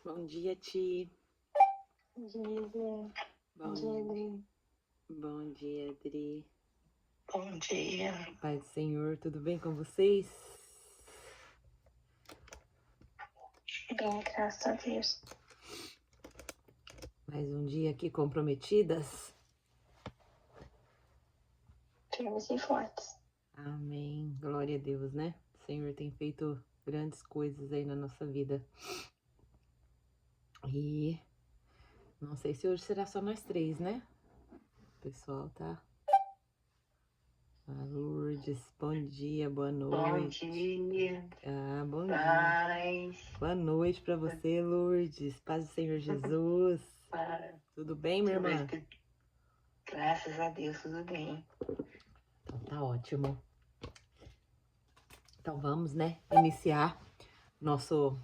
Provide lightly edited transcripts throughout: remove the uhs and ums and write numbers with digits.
Bom dia, Ti. Bom dia, Zé. Bom dia, Adri. Bom dia, Adri. Bom dia. Pai do Senhor, tudo bem com vocês? Bem, graças a Deus. Mais um dia aqui comprometidas? Firmes e fortes. Amém. Glória a Deus, né? O Senhor tem feito grandes coisas aí na nossa vida. E não sei se hoje será só nós três, né? O pessoal tá... Lourdes, bom dia, boa noite. Bom dia. Bom Paz. dia. Boa noite pra você, Lourdes. Paz do Senhor Jesus. Tudo bem, minha irmã? Graças a Deus, tudo bem. Então tá ótimo. Então vamos, né, iniciar nosso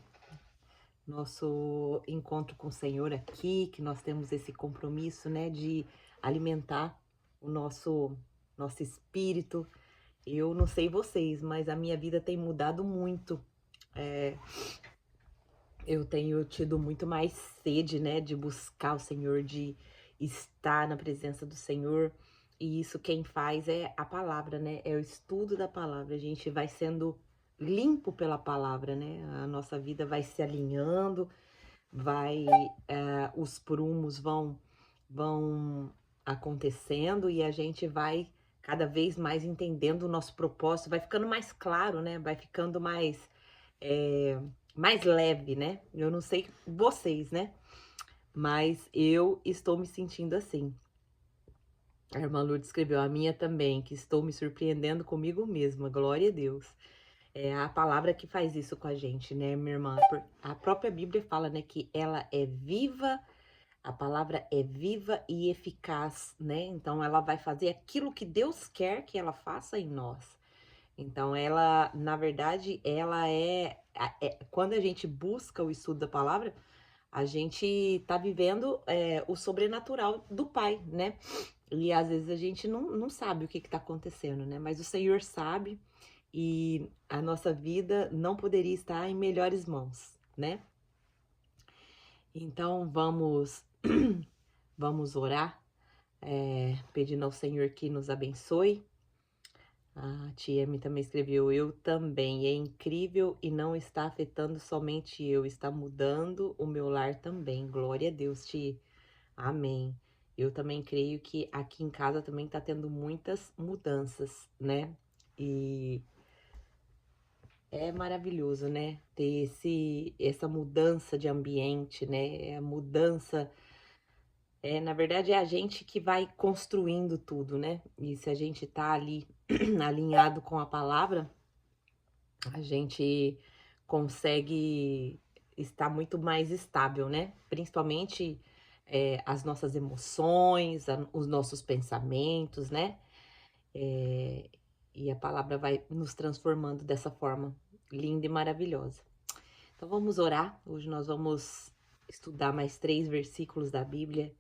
encontro com o Senhor aqui, que nós temos esse compromisso, né, de alimentar o nosso espírito. Eu não sei vocês, mas a minha vida tem mudado muito. Eu tenho tido muito mais sede, né, de buscar o Senhor, de estar na presença do Senhor. E isso quem faz é a palavra, né? É o estudo da palavra. A gente vai sendo limpo pela palavra, né? A nossa vida vai se alinhando, os prumos vão acontecendo e a gente vai cada vez mais entendendo o nosso propósito, vai ficando mais claro, né? Vai ficando mais leve, né? Eu não sei vocês, né? Mas eu estou me sentindo assim. A irmã Lourdes escreveu, a minha também, que estou me surpreendendo comigo mesma, glória a Deus. É a palavra que faz isso com a gente, né, minha irmã? A própria Bíblia fala, né, que ela é viva, a palavra é viva e eficaz, né? Então ela vai fazer aquilo que Deus quer que ela faça em nós. Então ela, na verdade, quando a gente busca o estudo da palavra, a gente tá vivendo o sobrenatural do Pai, né? E às vezes a gente não sabe o que tá acontecendo, né? Mas o Senhor sabe e a nossa vida não poderia estar em melhores mãos, né? Então vamos orar, pedindo ao Senhor que nos abençoe. A tia me também escreveu, eu também, é incrível e não está afetando somente eu, está mudando o meu lar também, glória a Deus, tia. Amém. Eu também creio que aqui em casa também tá tendo muitas mudanças, né? E é maravilhoso, né? Ter essa mudança de ambiente, né? A mudança, na verdade, é a gente que vai construindo tudo, né? E se a gente tá ali alinhado com a palavra, a gente consegue estar muito mais estável, né? Principalmente as nossas emoções, os nossos pensamentos, né? E a palavra vai nos transformando dessa forma linda e maravilhosa. Então vamos orar. Hoje nós vamos estudar mais 3 versículos da Bíblia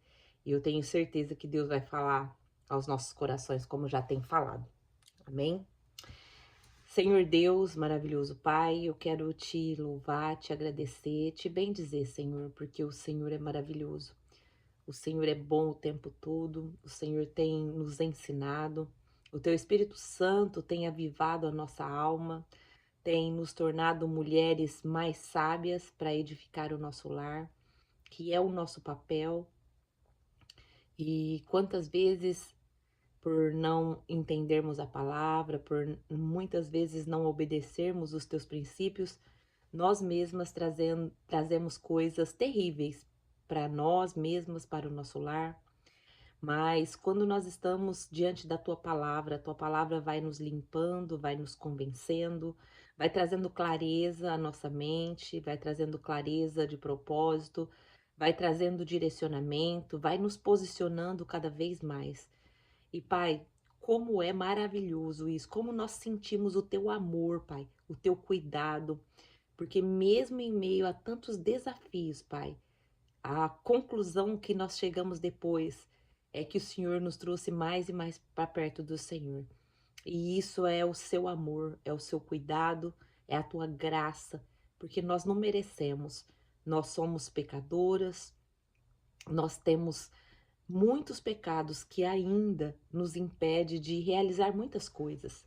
e eu tenho certeza que Deus vai falar aos nossos corações como já tem falado. Amém? Senhor Deus, maravilhoso Pai, eu quero te louvar, te agradecer, te bendizer, Senhor, porque o Senhor é maravilhoso. O Senhor é bom o tempo todo, o Senhor tem nos ensinado, o teu Espírito Santo tem avivado a nossa alma, tem nos tornado mulheres mais sábias para edificar o nosso lar, que é o nosso papel. E quantas vezes, por não entendermos a palavra, por muitas vezes não obedecermos os teus princípios, nós mesmas trazemos coisas terríveis para nós mesmas, para o nosso lar. Mas quando nós estamos diante da tua palavra vai nos limpando, vai nos convencendo, vai trazendo clareza à nossa mente, vai trazendo clareza de propósito, vai trazendo direcionamento, vai nos posicionando cada vez mais. E Pai, como é maravilhoso isso, como nós sentimos o teu amor, Pai, o teu cuidado, porque mesmo em meio a tantos desafios, Pai, a conclusão que nós chegamos depois é que o Senhor nos trouxe mais e mais para perto do Senhor. E isso é o seu amor, é o seu cuidado, é a tua graça, porque nós não merecemos, nós somos pecadoras, nós temos muitos pecados que ainda nos impede de realizar muitas coisas.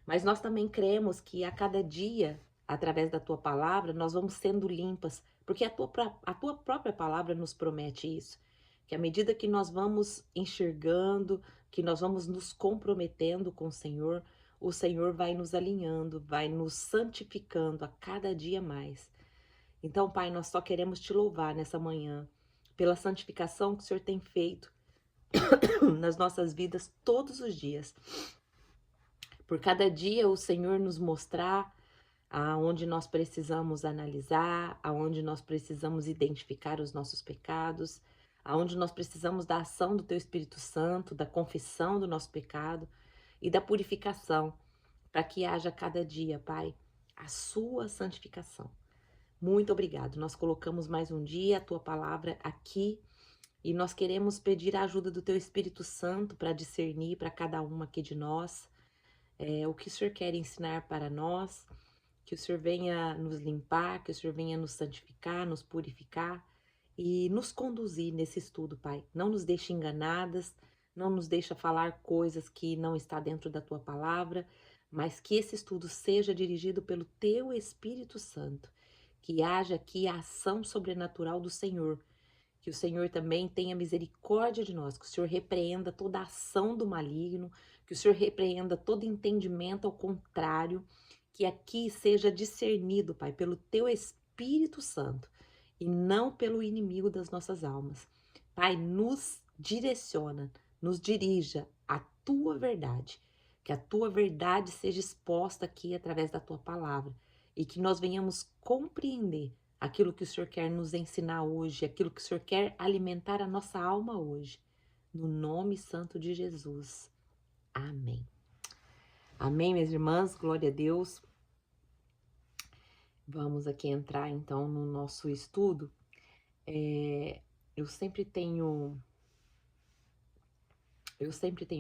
Mas nós também cremos que a cada dia, através da tua palavra, nós vamos sendo limpas, porque a tua própria palavra nos promete isso. Que à medida que nós vamos enxergando, que nós vamos nos comprometendo com o Senhor vai nos alinhando, vai nos santificando a cada dia mais. Então, Pai, nós só queremos te louvar nessa manhã pela santificação que o Senhor tem feito nas nossas vidas todos os dias. Por cada dia o Senhor nos mostrar aonde nós precisamos analisar, aonde nós precisamos identificar os nossos pecados, aonde nós precisamos da ação do Teu Espírito Santo, da confissão do nosso pecado e da purificação, para que haja cada dia, Pai, a sua santificação. Muito obrigado. Nós colocamos mais um dia a Tua palavra aqui e nós queremos pedir a ajuda do Teu Espírito Santo para discernir para cada uma aqui de nós o que o Senhor quer ensinar para nós, que o Senhor venha nos limpar, que o Senhor venha nos santificar, nos purificar e nos conduzir nesse estudo, Pai. Não nos deixe enganadas, não nos deixe falar coisas que não está dentro da Tua palavra, mas que esse estudo seja dirigido pelo Teu Espírito Santo, que haja aqui a ação sobrenatural do Senhor, que o Senhor também tenha misericórdia de nós, que o Senhor repreenda toda a ação do maligno, que o Senhor repreenda todo entendimento ao contrário, que aqui seja discernido, Pai, pelo Teu Espírito Santo e não pelo inimigo das nossas almas. Pai, nos direciona, nos dirija à Tua verdade, que a Tua verdade seja exposta aqui através da Tua palavra e que nós venhamos compreender aquilo que o Senhor quer nos ensinar hoje, aquilo que o Senhor quer alimentar a nossa alma hoje. No nome santo de Jesus. Amém. Amém, minhas irmãs, glória a Deus. Vamos aqui entrar então no nosso estudo. Eu sempre tenho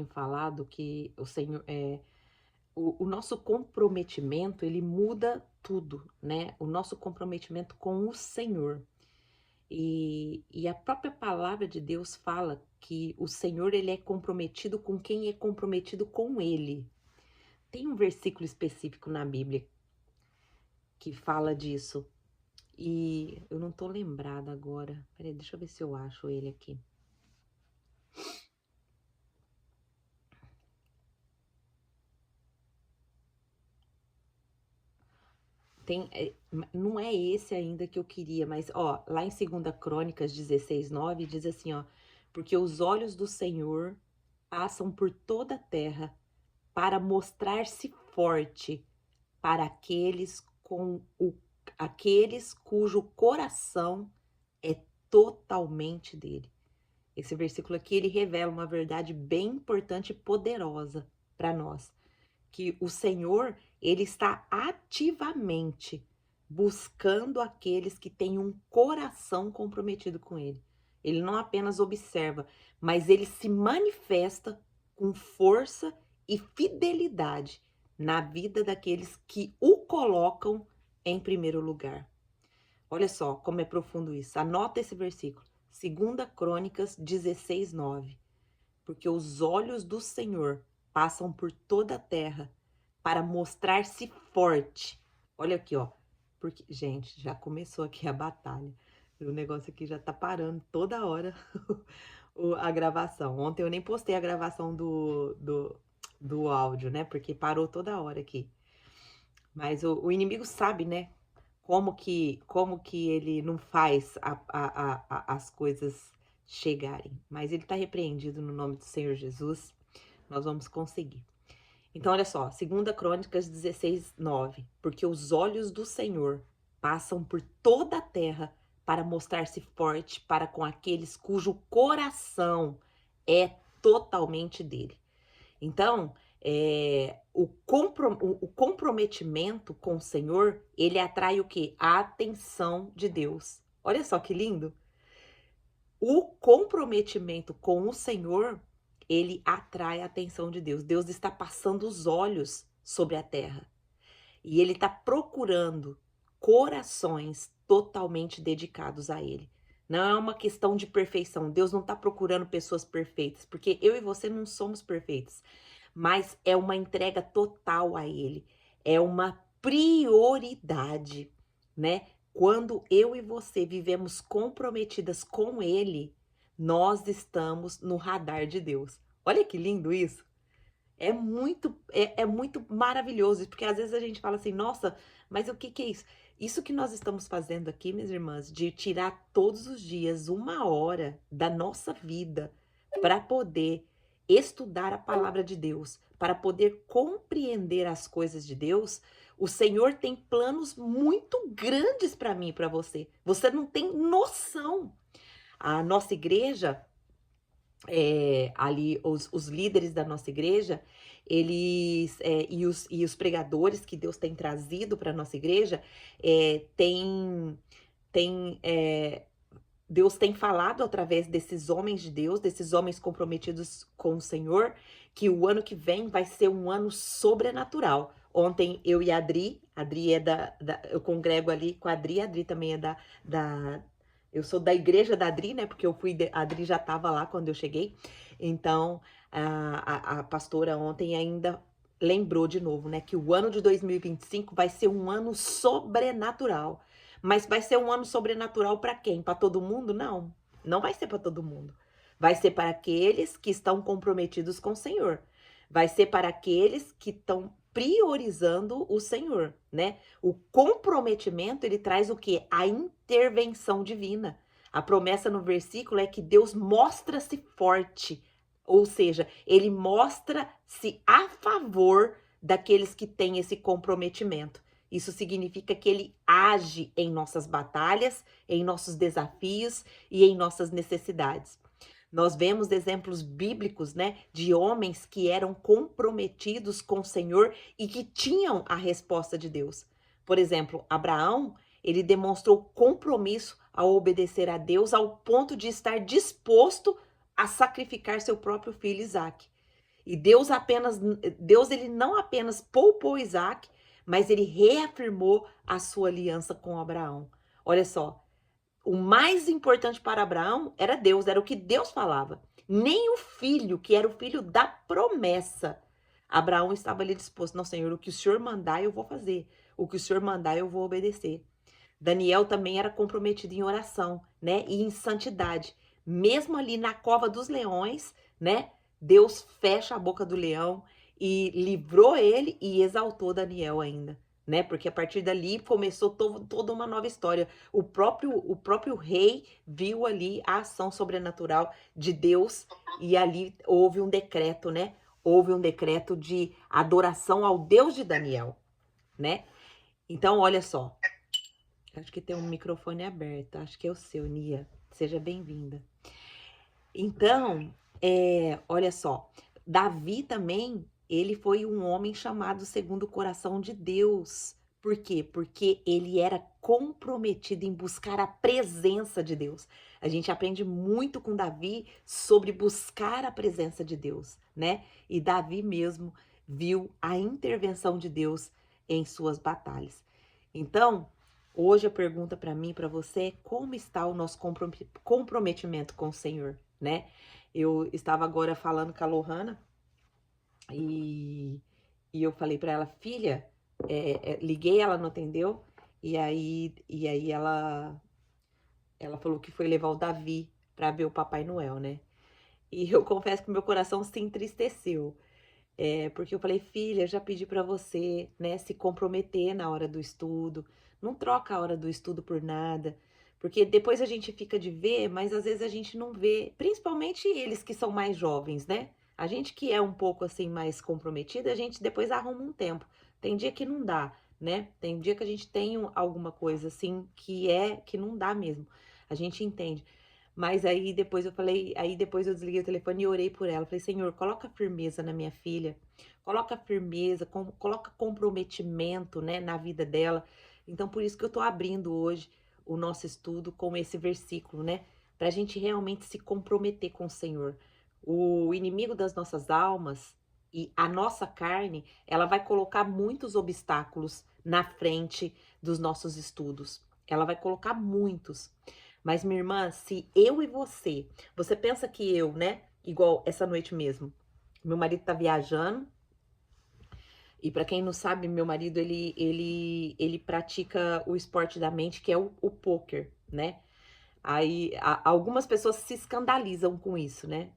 falado que o Senhor o nosso comprometimento, ele muda tudo, né? O nosso comprometimento com o Senhor. E a própria palavra de Deus fala que o Senhor, ele é comprometido com quem é comprometido com Ele. Tem um versículo específico na Bíblia que fala disso. E eu não tô lembrada agora. Peraí, deixa eu ver se eu acho ele aqui. Não é esse ainda que eu queria, mas ó, lá em 2 Crônicas 16:9 diz assim, ó, porque os olhos do Senhor passam por toda a terra para mostrar-se forte para aqueles cujo coração é totalmente dele. Esse versículo aqui, ele revela uma verdade bem importante e poderosa para nós, que o Senhor, ele está ativamente buscando aqueles que têm um coração comprometido com ele. Ele não apenas observa, mas ele se manifesta com força e fidelidade na vida daqueles que o colocam em primeiro lugar. Olha só como é profundo isso. Anota esse versículo. 2 Crônicas 16:9. Porque os olhos do Senhor passam por toda a terra para mostrar-se forte. Olha aqui, ó. Porque, gente, já começou aqui a batalha. O negócio aqui já tá parando toda hora a gravação. Ontem eu nem postei a gravação do áudio, né? Porque parou toda hora aqui. Mas o inimigo sabe, né? Como que ele não faz as coisas chegarem. Mas ele tá repreendido no nome do Senhor Jesus. Nós vamos conseguir. Então, olha só, 2 Crônicas 16:9. Porque os olhos do Senhor passam por toda a terra para mostrar-se forte para com aqueles cujo coração é totalmente dele. Então, o comprometimento com o Senhor, ele atrai o quê? A atenção de Deus. Olha só que lindo. O comprometimento com o Senhor, ele atrai a atenção de Deus. Deus está passando os olhos sobre a terra. E ele está procurando corações totalmente dedicados a Ele. Não é uma questão de perfeição. Deus não está procurando pessoas perfeitas, porque eu e você não somos perfeitos. Mas é uma entrega total a Ele. É uma prioridade, né? Quando eu e você vivemos comprometidas com Ele, nós estamos no radar de Deus. Olha que lindo isso. É muito maravilhoso, porque às vezes a gente fala assim, nossa, mas o que que é isso? Isso que nós estamos fazendo aqui, minhas irmãs, de tirar todos os dias 1 hora da nossa vida para poder estudar a palavra de Deus, para poder compreender as coisas de Deus, o Senhor tem planos muito grandes para mim e para você. Você não tem noção. A nossa igreja, ali os líderes da nossa igreja, eles e os pregadores que Deus tem trazido para nossa igreja, tem Deus tem falado através desses homens de Deus, desses homens comprometidos com o Senhor, que o ano que vem vai ser um ano sobrenatural. Ontem eu e a Adri é eu congrego ali com a Adri também é eu sou da igreja da Adri, né? Porque a Adri já estava lá quando eu cheguei. Então, a pastora ontem ainda lembrou de novo, né? Que o ano de 2025 vai ser um ano sobrenatural. Mas vai ser um ano sobrenatural para quem? Para todo mundo? Não, não vai ser para todo mundo. Vai ser para aqueles que estão comprometidos com o Senhor. Vai ser para aqueles que estão priorizando o Senhor, né? O comprometimento, ele traz o quê? A intervenção divina. A promessa no versículo é que Deus mostra-se forte, ou seja, ele mostra-se a favor daqueles que têm esse comprometimento. Isso significa que ele age em nossas batalhas, em nossos desafios e em nossas necessidades. Nós vemos exemplos bíblicos, né, de homens que eram comprometidos com o Senhor e que tinham a resposta de Deus. Por exemplo, Abraão, ele demonstrou compromisso ao obedecer a Deus ao ponto de estar disposto a sacrificar seu próprio filho Isaque. E Deus ele não apenas poupou Isaque, mas ele reafirmou a sua aliança com Abraão. Olha só, o mais importante para Abraão era Deus, era o que Deus falava. Nem o filho, que era o filho da promessa, Abraão estava ali disposto. Não, Senhor, o que o Senhor mandar eu vou fazer. O que o Senhor mandar eu vou obedecer. Daniel também era comprometido em oração, né? E em santidade. Mesmo ali na cova dos leões, né? Deus fecha a boca do leão e livrou ele e exaltou Daniel ainda, né? Porque a partir dali começou toda uma nova história. O próprio rei viu ali a ação sobrenatural de Deus e ali houve um decreto, né? Houve um decreto de adoração ao Deus de Daniel, né? Então, olha só. Acho que tem um microfone aberto. Acho que é o seu, Nia. Seja bem-vinda. Então, olha só. Davi também, ele foi um homem chamado segundo o coração de Deus. Por quê? Porque ele era comprometido em buscar a presença de Deus. A gente aprende muito com Davi sobre buscar a presença de Deus, né? E Davi mesmo viu a intervenção de Deus em suas batalhas. Então, hoje a pergunta para mim e para você é como está o nosso comprometimento com o Senhor, né? Eu estava agora falando com a Lohana e eu falei para ela, filha, liguei, ela não atendeu, e aí ela falou que foi levar o Davi para ver o Papai Noel, né? E eu confesso que meu coração se entristeceu. Porque eu falei, filha, já pedi para você, né, se comprometer na hora do estudo. Não troca a hora do estudo por nada. Porque depois a gente fica de ver, mas às vezes a gente não vê. Principalmente eles que são mais jovens, né? A gente que é um pouco assim mais comprometida, a gente depois arruma um tempo. Tem dia que não dá, né? Tem dia que a gente tem alguma coisa assim que não dá mesmo. A gente entende. Mas aí depois eu desliguei o telefone e orei por ela. Falei, Senhor, coloca firmeza na minha filha, coloca firmeza, coloca comprometimento, né, na vida dela. Então, por isso que eu tô abrindo hoje o nosso estudo com esse versículo, né, pra gente realmente se comprometer com o Senhor. O inimigo das nossas almas e a nossa carne, ela vai colocar muitos obstáculos na frente dos nossos estudos. ela vai colocar muitos. Mas, minha irmã, se eu e você pensa que eu, né, igual essa noite mesmo, meu marido tá viajando, e para quem não sabe, meu marido, ele pratica o esporte da mente, que é o poker, né? Aí algumas pessoas se escandalizam com isso, né?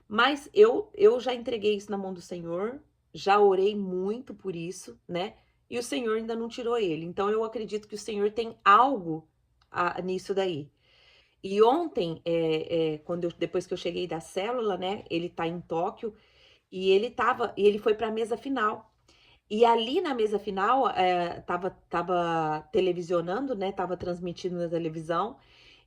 Mas eu já entreguei isso na mão do Senhor, já orei muito por isso, né? E o Senhor ainda não tirou ele. Então eu acredito que o Senhor tem algo nisso daí. E ontem, depois que eu cheguei da célula, né? Ele tá em Tóquio e ele foi para a mesa final. E ali na mesa final, tava televisionando, né? Tava transmitindo na televisão.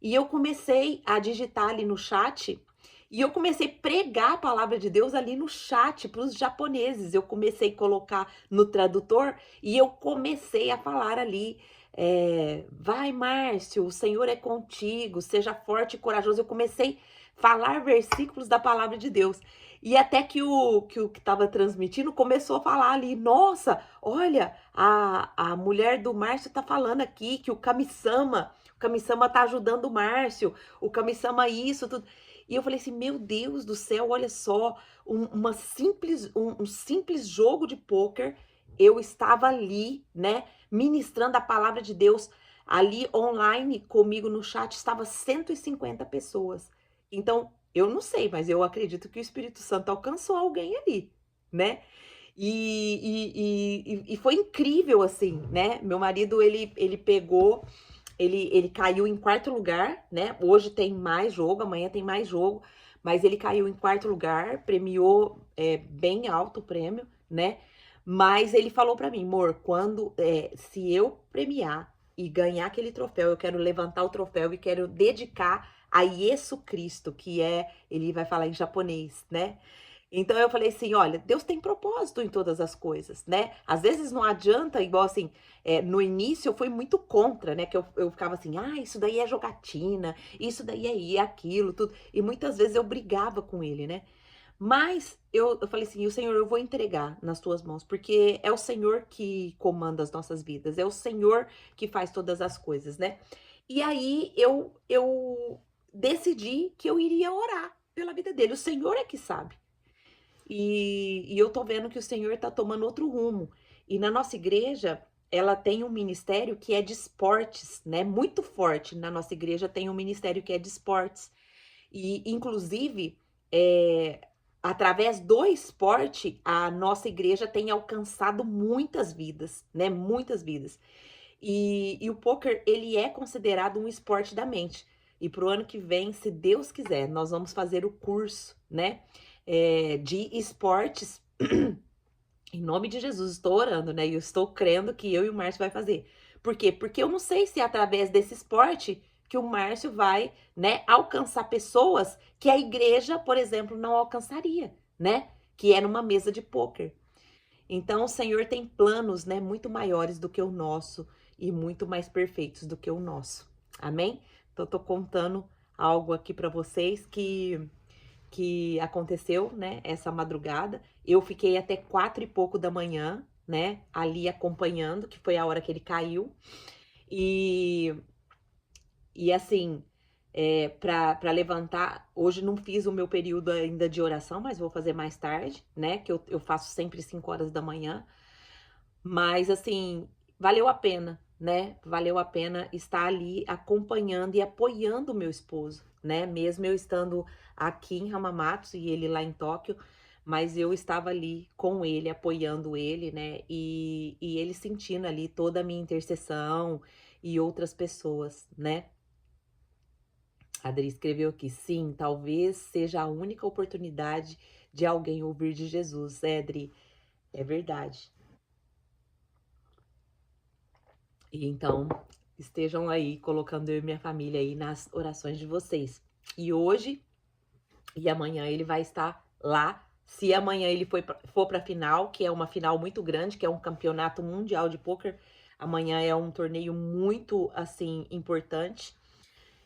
E eu comecei a digitar ali no chat. E eu comecei a pregar a palavra de Deus ali no chat para os japoneses. Eu comecei a colocar no tradutor e eu comecei a falar ali. Vai, Márcio, o Senhor é contigo, seja forte e corajoso. Eu comecei a falar versículos da palavra de Deus. E até que o que estava transmitindo começou a falar ali, nossa, olha, a mulher do Márcio tá falando aqui que o Kami-sama tá ajudando o Márcio, o Kami-sama isso, tudo. E eu falei assim, meu Deus do céu, olha só, um simples jogo de pôquer, eu estava ali, né, ministrando a palavra de Deus, ali online comigo no chat, estava 150 pessoas. Então, eu não sei, mas eu acredito que o Espírito Santo alcançou alguém ali, né? E foi incrível, assim, né? Meu marido, ele pegou, ele caiu em quarto lugar, né? Hoje tem mais jogo, amanhã tem mais jogo, mas ele caiu em quarto lugar, premiou bem alto o prêmio, né? Mas ele falou para mim, amor, se eu premiar e ganhar aquele troféu, eu quero levantar o troféu e quero dedicar a Yesu Cristo, ele vai falar em japonês, né? Então eu falei assim, olha, Deus tem propósito em todas as coisas, né? Às vezes não adianta, igual assim, no início eu fui muito contra, né? Que eu ficava assim, isso daí é jogatina, isso daí é aquilo, tudo. E muitas vezes eu brigava com ele, né? Mas eu falei assim, o Senhor, eu vou entregar nas tuas mãos, porque é o Senhor que comanda as nossas vidas, é o Senhor que faz todas as coisas, né? E aí eu decidi que eu iria orar pela vida dele. O Senhor é que sabe. E eu tô vendo que o Senhor tá tomando outro rumo. E na nossa igreja, ela tem um ministério que é de esportes, né? Muito forte. Na nossa igreja tem um ministério que é de esportes. E, inclusive, através do esporte, a nossa igreja tem alcançado muitas vidas, né? Muitas vidas. E o poker, ele é considerado um esporte da mente. E pro ano que vem, se Deus quiser, nós vamos fazer o curso, né? De esportes. Em nome de Jesus, estou orando, né? E eu estou crendo que eu e o Márcio vai fazer. Por quê? Porque eu não sei se é através desse esporte que o Márcio vai, né, alcançar pessoas que a igreja, por exemplo, não alcançaria, né? Que é numa mesa de pôquer. Então, o Senhor tem planos, né, muito maiores do que o nosso e muito mais perfeitos do que o nosso. Amém? Então, tô contando algo aqui para vocês que aconteceu, né, essa madrugada. Eu fiquei até 4 e pouco da manhã, né, ali acompanhando, que foi a hora que ele caiu. E assim, para levantar, hoje não fiz o meu período ainda de oração, mas vou fazer mais tarde, né, que eu faço sempre 5 horas da manhã. Mas assim, valeu a pena, né? Valeu a pena estar ali acompanhando e apoiando o meu esposo, né? Mesmo eu estando aqui em Hamamatsu e ele lá em Tóquio, mas eu estava ali com ele, apoiando ele, né? E ele sentindo ali toda a minha intercessão e outras pessoas, né? A Adri escreveu aqui, sim, talvez seja a única oportunidade de alguém ouvir de Jesus. Adri, é verdade. E então, estejam aí colocando eu e minha família aí nas orações de vocês. E hoje e amanhã ele vai estar lá. Se amanhã ele for para a final, que é uma final muito grande, que é um campeonato mundial de pôquer, amanhã é um torneio muito assim importante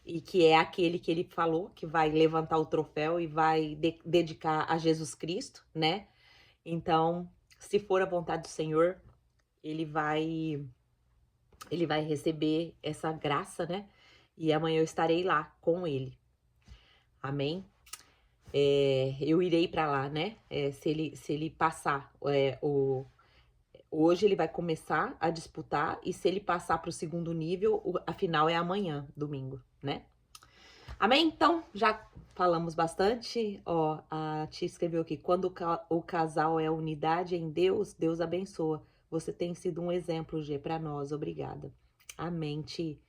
e que é aquele que ele falou que vai levantar o troféu e vai dedicar a Jesus Cristo, né? Então, se for a vontade do Senhor, ele vai ele vai receber essa graça, né? E amanhã eu estarei lá com ele. Amém? Eu irei para lá, né? Se ele passar, hoje ele vai começar a disputar, e se ele passar para o segundo nível, a final é amanhã, domingo, né? Amém? Então, já falamos bastante. Ó, a tia escreveu aqui: quando o casal é unidade em Deus, Deus abençoa. Você tem sido um exemplo, G, para nós. Obrigada. Amém, Ti.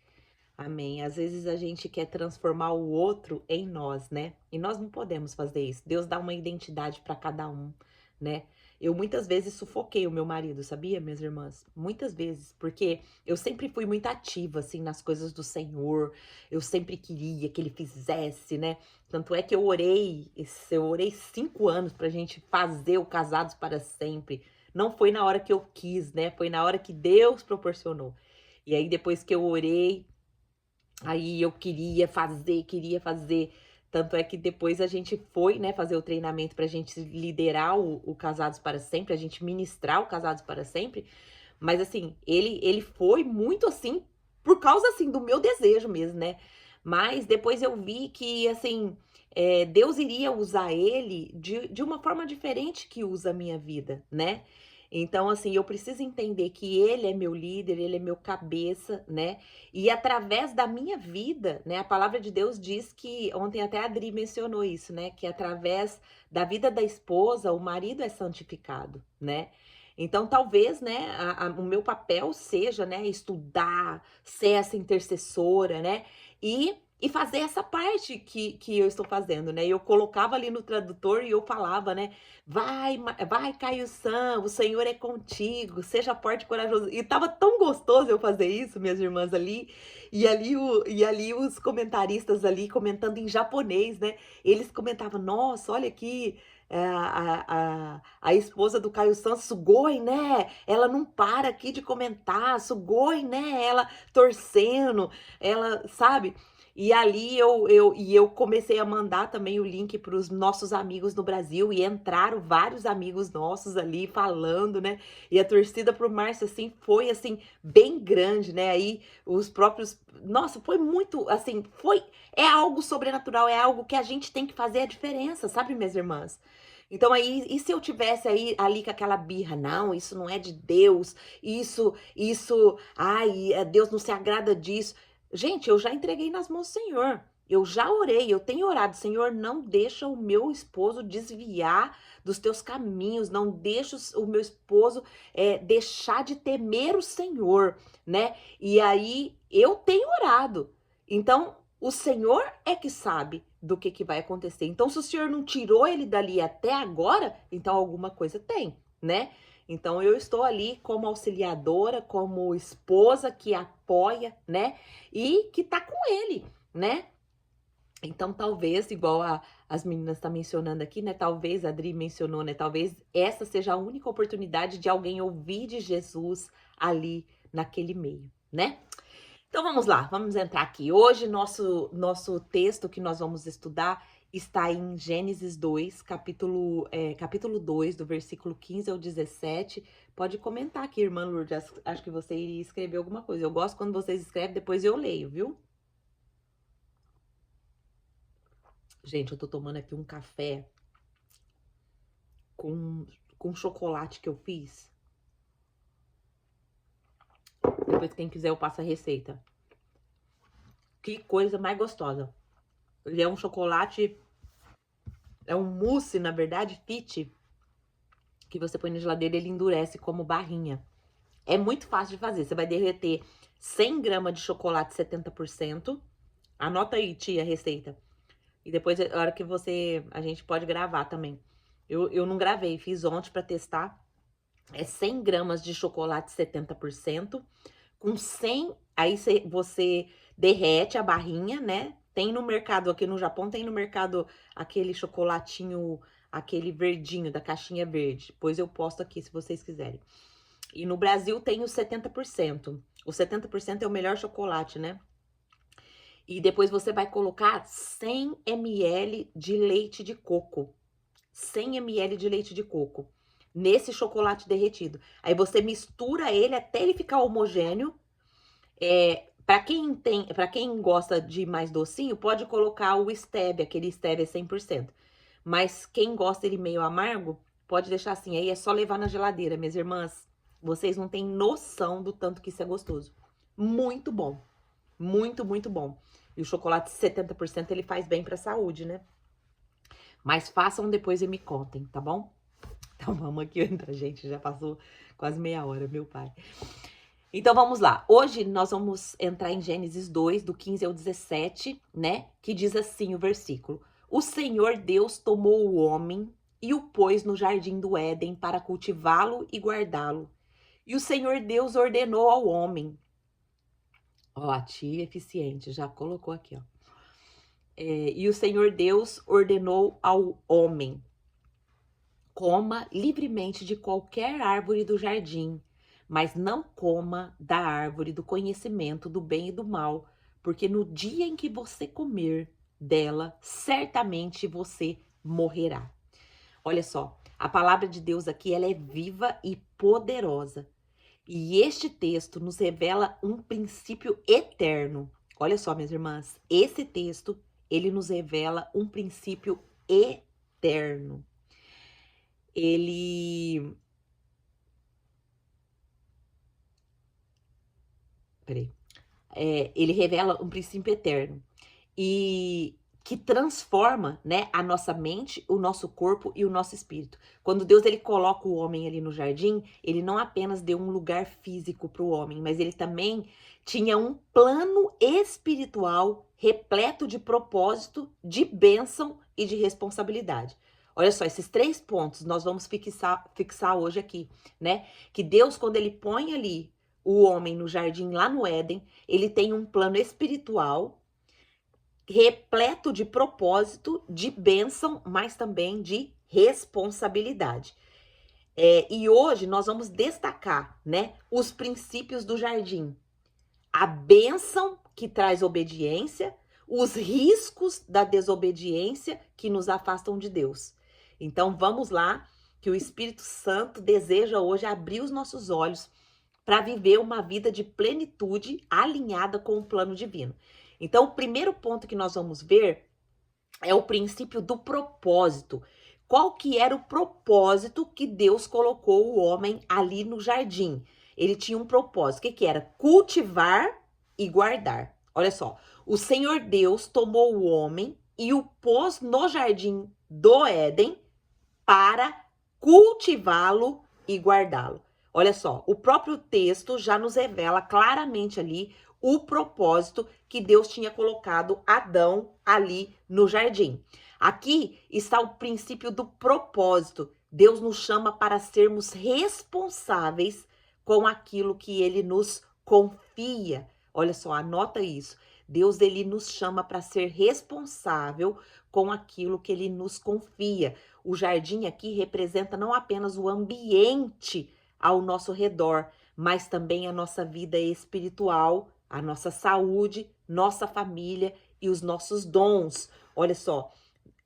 Amém. Às vezes a gente quer transformar o outro em nós, né? E nós não podemos fazer isso. Deus dá uma identidade para cada um, né? Eu muitas vezes sufoquei o meu marido, sabia, minhas irmãs? Muitas vezes, porque eu sempre fui muito ativa, assim, nas coisas do Senhor. Eu sempre queria que ele fizesse, né? Tanto é que eu orei 5 anos pra gente fazer o Casados para Sempre. Não foi na hora que eu quis, né? Foi na hora que Deus proporcionou. E aí, depois que eu orei, aí eu queria fazer. Tanto é que depois a gente foi, né, fazer o treinamento pra gente liderar o Casados para Sempre, a gente ministrar o Casados para Sempre. Mas assim, ele foi muito assim, por causa assim do meu desejo mesmo, né? Mas depois eu vi que, assim, Deus iria usar ele de uma forma diferente que usa a minha vida, né? Então, assim, eu preciso entender que ele é meu líder, ele é meu cabeça, né? E através da minha vida, né? A palavra de Deus diz que, ontem até a Adri mencionou isso, né? Que através da vida da esposa, o marido é santificado, né? Então, talvez, né, o meu papel seja, né, estudar, ser essa intercessora, né? E fazer essa parte que eu estou fazendo, né? Eu colocava ali no tradutor e eu falava, né? Vai, Caio Sam, o Senhor é contigo, seja forte e corajoso. E tava tão gostoso eu fazer isso, minhas irmãs ali. E ali os comentaristas ali comentando em japonês, né? Eles comentavam, nossa, olha aqui, a esposa do Caio Sam, Sugoi, né? Ela não para aqui de comentar, Sugoi, né? Ela torcendo, ela, sabe? E ali eu comecei a mandar também o link para os nossos amigos no Brasil, e entraram vários amigos nossos ali falando, né? E a torcida pro Márcio, assim, foi, assim, bem grande, né? Aí os próprios... Nossa, foi muito, assim, é algo sobrenatural, é algo que a gente tem que fazer a diferença, sabe, minhas irmãs? Então aí, e se eu tivesse aí ali com aquela birra, não, isso não é de Deus, ai, Deus não se agrada disso. Gente, eu já entreguei nas mãos do Senhor. Eu já orei, eu tenho orado, Senhor, não deixa o meu esposo desviar dos teus caminhos, não deixa o meu esposo deixar de temer o Senhor, né? E aí eu tenho orado. Então, o Senhor é que sabe do que vai acontecer. Então, se o Senhor não tirou ele dali até agora, então alguma coisa tem, né? Então, eu estou ali como auxiliadora, como esposa que apoia, né? E que tá com ele, né? Então, talvez, igual as meninas estão mencionando aqui, né? Talvez a Adri mencionou, né? Talvez essa seja a única oportunidade de alguém ouvir de Jesus ali naquele meio, né? Então vamos lá, vamos entrar aqui. Hoje nosso texto que nós vamos estudar está em Gênesis 2, capítulo 2, do versículo 15 ao 17. Pode comentar aqui, irmã Lourdes, acho que você iria escrever alguma coisa. Eu gosto quando vocês escrevem, depois eu leio, viu? Gente, eu tô tomando aqui um café com chocolate que eu fiz. Depois, quem quiser, eu passo a receita. Que coisa mais gostosa. Ele é um chocolate, é um mousse, na verdade, fit, que você põe na geladeira e ele endurece como barrinha. É muito fácil de fazer. Você vai derreter 100 gramas de chocolate 70%. Anota aí, tia, a receita. E depois, a hora que a gente pode gravar também. Eu não gravei, fiz ontem pra testar. É 100 gramas de chocolate 70%. Com 100, aí você derrete a barrinha, né? Tem no mercado, aqui no Japão, tem no mercado aquele chocolatinho, aquele verdinho, da caixinha verde. Depois eu posto aqui, se vocês quiserem. E no Brasil tem o 70%. O 70% é o melhor chocolate, né? E depois você vai colocar 100 ml de leite de coco. 100 ml de leite de coco nesse chocolate derretido. Aí você mistura ele até ele ficar homogêneo. Para quem gosta de mais docinho, pode colocar o stevia, aquele stevia 100%. Mas quem gosta ele meio amargo, pode deixar assim. Aí é só levar na geladeira, minhas irmãs. Vocês não têm noção do tanto que isso é gostoso. Muito bom. Muito, muito bom. E o chocolate 70% ele faz bem para a saúde, né? Mas façam depois e me contem, tá bom? Então vamos aqui, a gente já passou quase meia hora, meu pai. Então vamos lá. Hoje nós vamos entrar em Gênesis 2, do 15 ao 17, né? Que diz assim o versículo: O Senhor Deus tomou o homem e o pôs no jardim do Éden para cultivá-lo e guardá-lo. E o Senhor Deus ordenou ao homem. Ó, a tia eficiente já colocou aqui, ó. E o Senhor Deus ordenou ao homem: coma livremente de qualquer árvore do jardim, mas não coma da árvore do conhecimento do bem e do mal, porque no dia em que você comer dela, certamente você morrerá. Olha só, a palavra de Deus aqui, ela é viva e poderosa. E este texto nos revela um princípio eterno. Olha só, minhas irmãs, esse texto, ele nos revela um princípio eterno. Ele revela um princípio eterno e que transforma, né, a nossa mente, o nosso corpo e o nosso espírito. Quando Deus ele coloca o homem ali no jardim, ele não apenas deu um lugar físico para o homem, mas ele também tinha um plano espiritual repleto de propósito, de bênção e de responsabilidade. Olha só, esses 3 pontos nós vamos fixar hoje aqui, né? Que Deus, quando ele põe ali o homem no jardim lá no Éden, ele tem um plano espiritual repleto de propósito, de bênção, mas também de responsabilidade. E hoje nós vamos destacar, né, os princípios do jardim. A bênção que traz obediência, os riscos da desobediência que nos afastam de Deus. Então vamos lá, que o Espírito Santo deseja hoje abrir os nossos olhos para viver uma vida de plenitude alinhada com o plano divino. Então, o primeiro ponto que nós vamos ver é o princípio do propósito. Qual que era o propósito que Deus colocou o homem ali no jardim? Ele tinha um propósito. O que era? Cultivar e guardar. Olha só, o Senhor Deus tomou o homem e o pôs no jardim do Éden para cultivá-lo e guardá-lo. Olha só, o próprio texto já nos revela claramente ali o propósito que Deus tinha colocado Adão ali no jardim. Aqui está o princípio do propósito. Deus nos chama para sermos responsáveis com aquilo que ele nos confia. Olha só, anota isso. Deus ele nos chama para ser responsável com aquilo que ele nos confia. O jardim aqui representa não apenas o ambiente ao nosso redor, mas também a nossa vida espiritual, a nossa saúde, nossa família e os nossos dons. Olha só,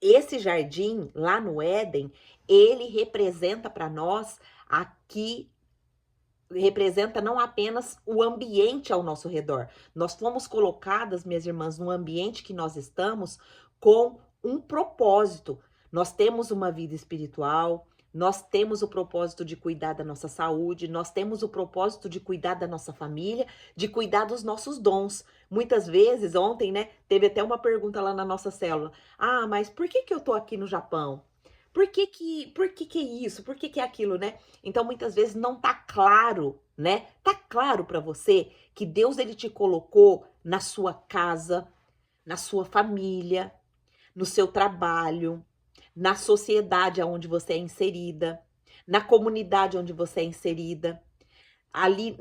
esse jardim lá no Éden, ele representa para nós aqui, representa não apenas o ambiente ao nosso redor. Nós fomos colocadas, minhas irmãs, no ambiente que nós estamos com um propósito. Nós temos uma vida espiritual, nós temos o propósito de cuidar da nossa saúde, nós temos o propósito de cuidar da nossa família, de cuidar dos nossos dons. Muitas vezes, ontem, né, teve até uma pergunta lá na nossa célula. Ah, mas por que eu tô aqui no Japão? Por que é isso? Por que é aquilo, né? Então, muitas vezes não tá claro, né? Tá claro para você que Deus, ele te colocou na sua casa, na sua família, no seu trabalho, na sociedade onde você é inserida, na comunidade onde você é inserida, ali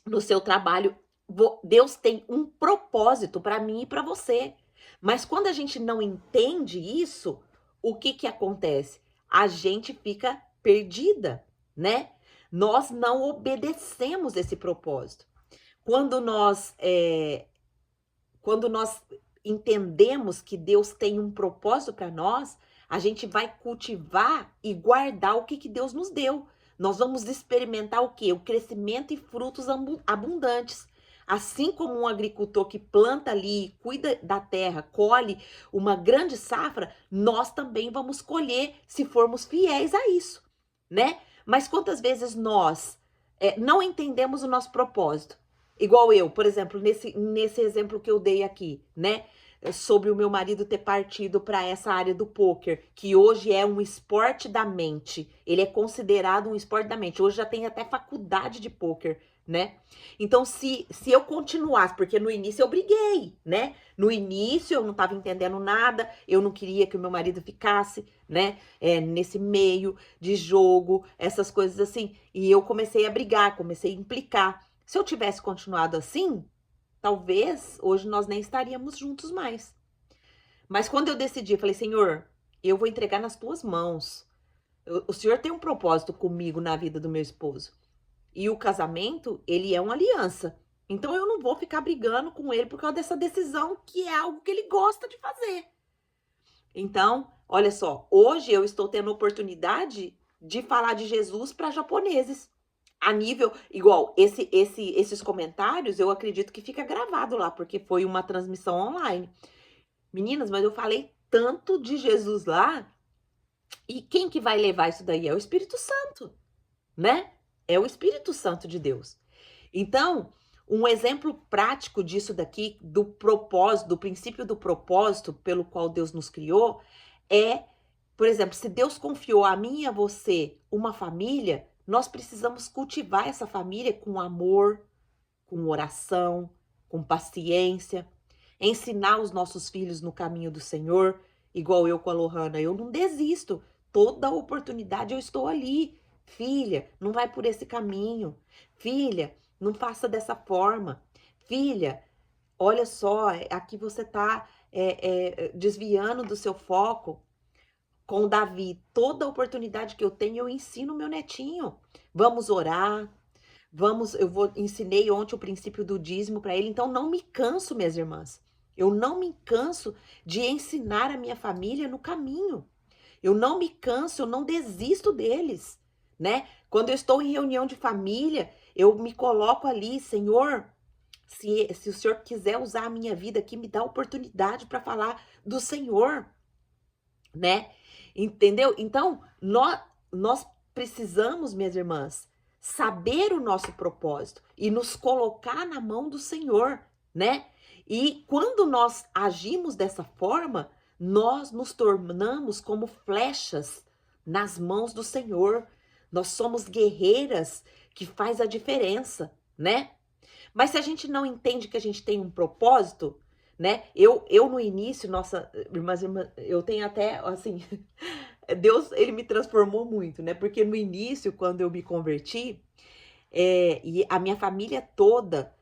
no seu trabalho. Deus tem um propósito para mim e para você. Mas quando a gente não entende isso, o que acontece? A gente fica perdida, né? Nós não obedecemos esse propósito. Quando nós entendemos que Deus tem um propósito para nós, a gente vai cultivar e guardar o que Deus nos deu. nós vamos experimentar o quê? O crescimento e frutos abundantes. Assim como um agricultor que planta ali, cuida da terra, colhe uma grande safra, nós também vamos colher se formos fiéis a isso, né? Mas quantas vezes nós não entendemos o nosso propósito? Igual eu, por exemplo, nesse exemplo que eu dei aqui, né? Sobre o meu marido ter partido para essa área do poker, que hoje é um esporte da mente. Ele é considerado um esporte da mente. Hoje já tem até faculdade de poker, né? Então, se eu continuasse, porque no início eu briguei, né? No início eu não estava entendendo nada, eu não queria que o meu marido ficasse, né? Nesse meio de jogo, essas coisas assim. E eu comecei a brigar, comecei a implicar. Se eu tivesse continuado assim, talvez hoje nós nem estaríamos juntos mais. Mas quando eu decidi, eu falei, Senhor, eu vou entregar nas tuas mãos. O Senhor tem um propósito comigo na vida do meu esposo. E o casamento, ele é uma aliança. Então eu não vou ficar brigando com ele por causa dessa decisão, que é algo que ele gosta de fazer. Então, olha só, hoje eu estou tendo oportunidade de falar de Jesus para japoneses. A nível, igual, esses comentários, eu acredito que fica gravado lá, porque foi uma transmissão online. Meninas, mas eu falei tanto de Jesus lá, e quem que vai levar isso daí? É o Espírito Santo, né? É o Espírito Santo de Deus. Então, um exemplo prático disso daqui, do propósito, do princípio do propósito pelo qual Deus nos criou, é, por exemplo, se Deus confiou a mim e a você uma família, nós precisamos cultivar essa família com amor, com oração, com paciência, ensinar os nossos filhos no caminho do Senhor, igual eu com a Lohana. Eu não desisto. Toda oportunidade eu estou ali. Filha, não vai por esse caminho. Filha, não faça dessa forma. Filha, olha só, aqui você está desviando do seu foco. Com o Davi, toda oportunidade que eu tenho, eu ensino meu netinho. Vamos orar. Ensinei ontem o princípio do dízimo para ele, então não me canso, minhas irmãs. Eu não me canso de ensinar a minha família no caminho. Eu não me canso, eu não desisto deles, né? Quando eu estou em reunião de família, eu me coloco ali, Senhor, se o Senhor quiser usar a minha vida aqui, me dá oportunidade para falar do Senhor, né? Entendeu? Então, nós precisamos, minhas irmãs, saber o nosso propósito e nos colocar na mão do Senhor, né? E quando nós agimos dessa forma, nós nos tornamos como flechas nas mãos do Senhor. Nós somos guerreiras que faz a diferença, né? Mas se a gente não entende que a gente tem um propósito, né? Eu no início, nossa, irmãs, eu tenho até, assim, Deus, ele me transformou muito, né? Porque no início, quando eu me converti, e a minha família toda,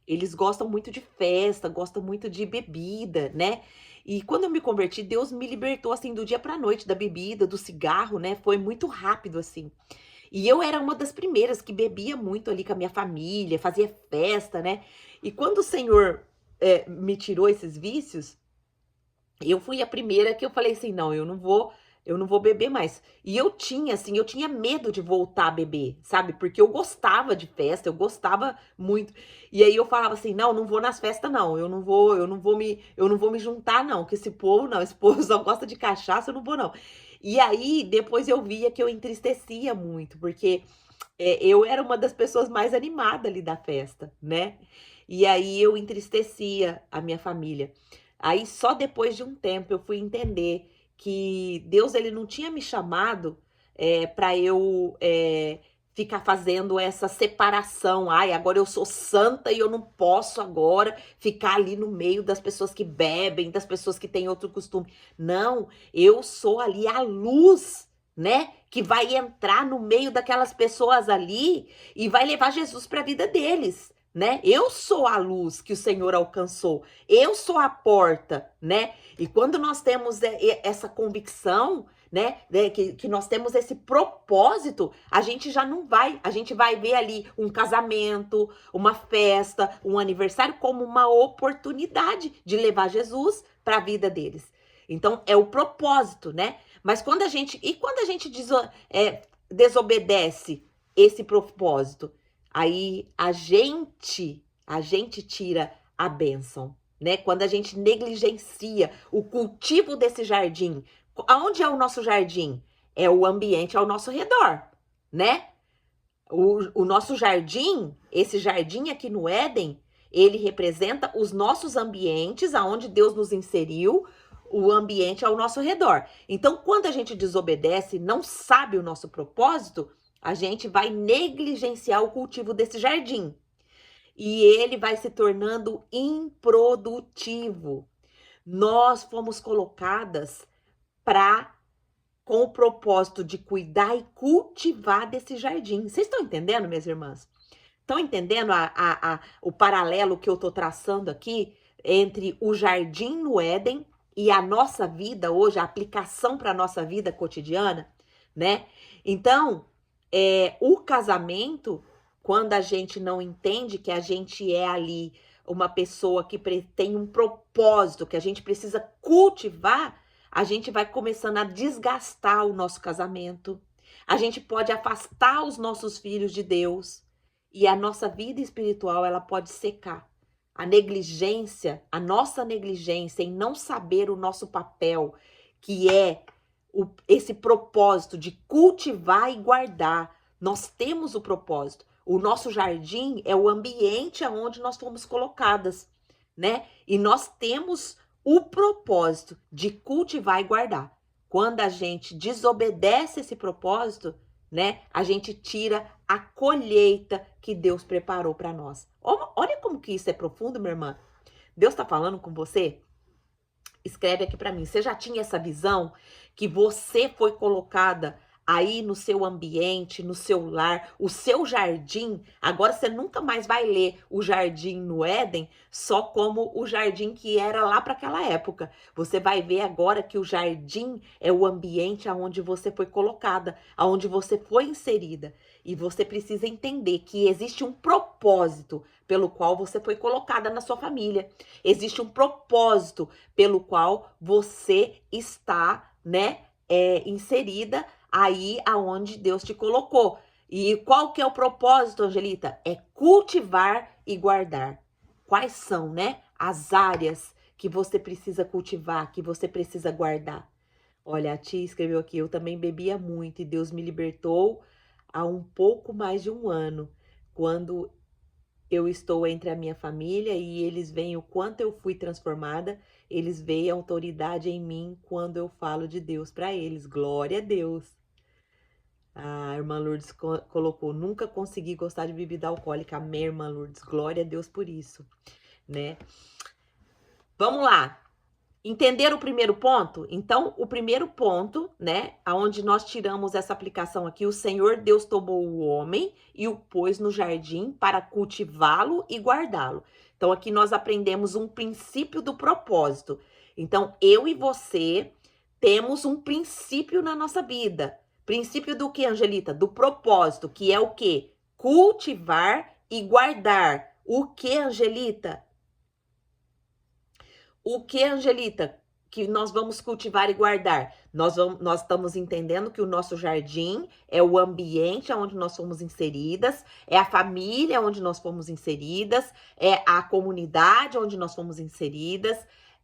eles gostam muito de festa, gostam muito de bebida, né? E quando eu me converti, Deus me libertou, assim, do dia pra noite, da bebida, do cigarro, né? Foi muito rápido, assim. E eu era uma das primeiras que bebia muito ali com a minha família, fazia festa, né? E quando o Senhor me tirou esses vícios, eu fui a primeira que eu falei assim, não, eu não vou beber mais. E eu tinha medo de voltar a beber, sabe? Porque eu gostava de festa, eu gostava muito. E aí eu falava assim, não vou nas festas não, eu não vou me juntar não, que esse povo só gosta de cachaça, eu não vou não. E aí depois eu via que eu entristecia muito, porque eu era uma das pessoas mais animadas ali da festa, né? E aí eu entristecia a minha família. Aí só depois de um tempo eu fui entender que Deus, ele não tinha me chamado para eu ficar fazendo essa separação. Ai, agora eu sou santa e eu não posso agora ficar ali no meio das pessoas que bebem, das pessoas que têm outro costume. Não, eu sou ali a luz, né? Que vai entrar no meio daquelas pessoas ali e vai levar Jesus para a vida deles, né? Eu sou a luz que o Senhor alcançou. Eu sou a porta, né? E quando nós temos essa convicção, né, que nós temos esse propósito, a gente já não vai, a gente vai ver ali um casamento, uma festa, um aniversário como uma oportunidade de levar Jesus para a vida deles. Então, é o propósito, né? Mas quando a gente diz, desobedece esse propósito, aí a gente tira a bênção, né? Quando a gente negligencia o cultivo desse jardim. Aonde é o nosso jardim? É o ambiente ao nosso redor, né? O nosso jardim, esse jardim aqui no Éden, ele representa os nossos ambientes, aonde Deus nos inseriu, o ambiente ao nosso redor. Então, quando a gente desobedece, não sabe o nosso propósito, a gente vai negligenciar o cultivo desse jardim. E ele vai se tornando improdutivo. Nós fomos colocadas com o propósito de cuidar e cultivar desse jardim. Vocês estão entendendo, minhas irmãs? Estão entendendo o paralelo que eu estou traçando aqui entre o jardim no Éden e a nossa vida hoje, a aplicação para a nossa vida cotidiana, né? Então, o casamento, quando a gente não entende que a gente é ali uma pessoa que tem um propósito, que a gente precisa cultivar, a gente vai começando a desgastar o nosso casamento. A gente pode afastar os nossos filhos de Deus. E a nossa vida espiritual, ela pode secar. A negligência, a nossa negligência em não saber o nosso papel, que é esse propósito de cultivar e guardar. Nós temos o propósito. O nosso jardim é o ambiente onde nós fomos colocadas, né? E nós temos o propósito de cultivar e guardar. Quando a gente desobedece esse propósito, né, a gente tira a colheita que Deus preparou para nós. Olha como que isso é profundo, minha irmã. Deus está falando com você? Escreve aqui para mim. Você já tinha essa visão que você foi colocada aí no seu ambiente, no seu lar, o seu jardim? Agora você nunca mais vai ler o jardim no Éden só como o jardim que era lá para aquela época. Você vai ver agora que o jardim é o ambiente aonde você foi colocada, aonde você foi inserida. E você precisa entender que existe um propósito pelo qual você foi colocada na sua família. Existe um propósito pelo qual você está, né, inserida aí aonde Deus te colocou. E qual que é o propósito, Angelita? É cultivar e guardar. Quais são, né, as áreas que você precisa cultivar, que você precisa guardar? Olha, a tia escreveu aqui, eu também bebia muito e Deus me libertou há um pouco mais de um ano, quando eu estou entre a minha família e eles veem o quanto eu fui transformada, eles veem a autoridade em mim quando eu falo de Deus para eles. Glória a Deus. A irmã Lourdes colocou, nunca consegui gostar de bebida alcoólica. Amém, irmã Lourdes. Glória a Deus por isso, né? Vamos lá. Entender o primeiro ponto? Então, o primeiro ponto, né, aonde nós tiramos essa aplicação aqui, o Senhor Deus tomou o homem e o pôs no jardim para cultivá-lo e guardá-lo. Então, aqui nós aprendemos um princípio do propósito. Então, eu e você temos um princípio na nossa vida. Princípio do que, Angelita? Do propósito, que é o quê? Cultivar e guardar. O que, Angelita? O que, Angelita, que nós vamos cultivar e guardar? Nós estamos entendendo que o nosso jardim é o ambiente onde nós fomos inseridas, é a família onde nós fomos inseridas, é a comunidade onde nós fomos inseridas,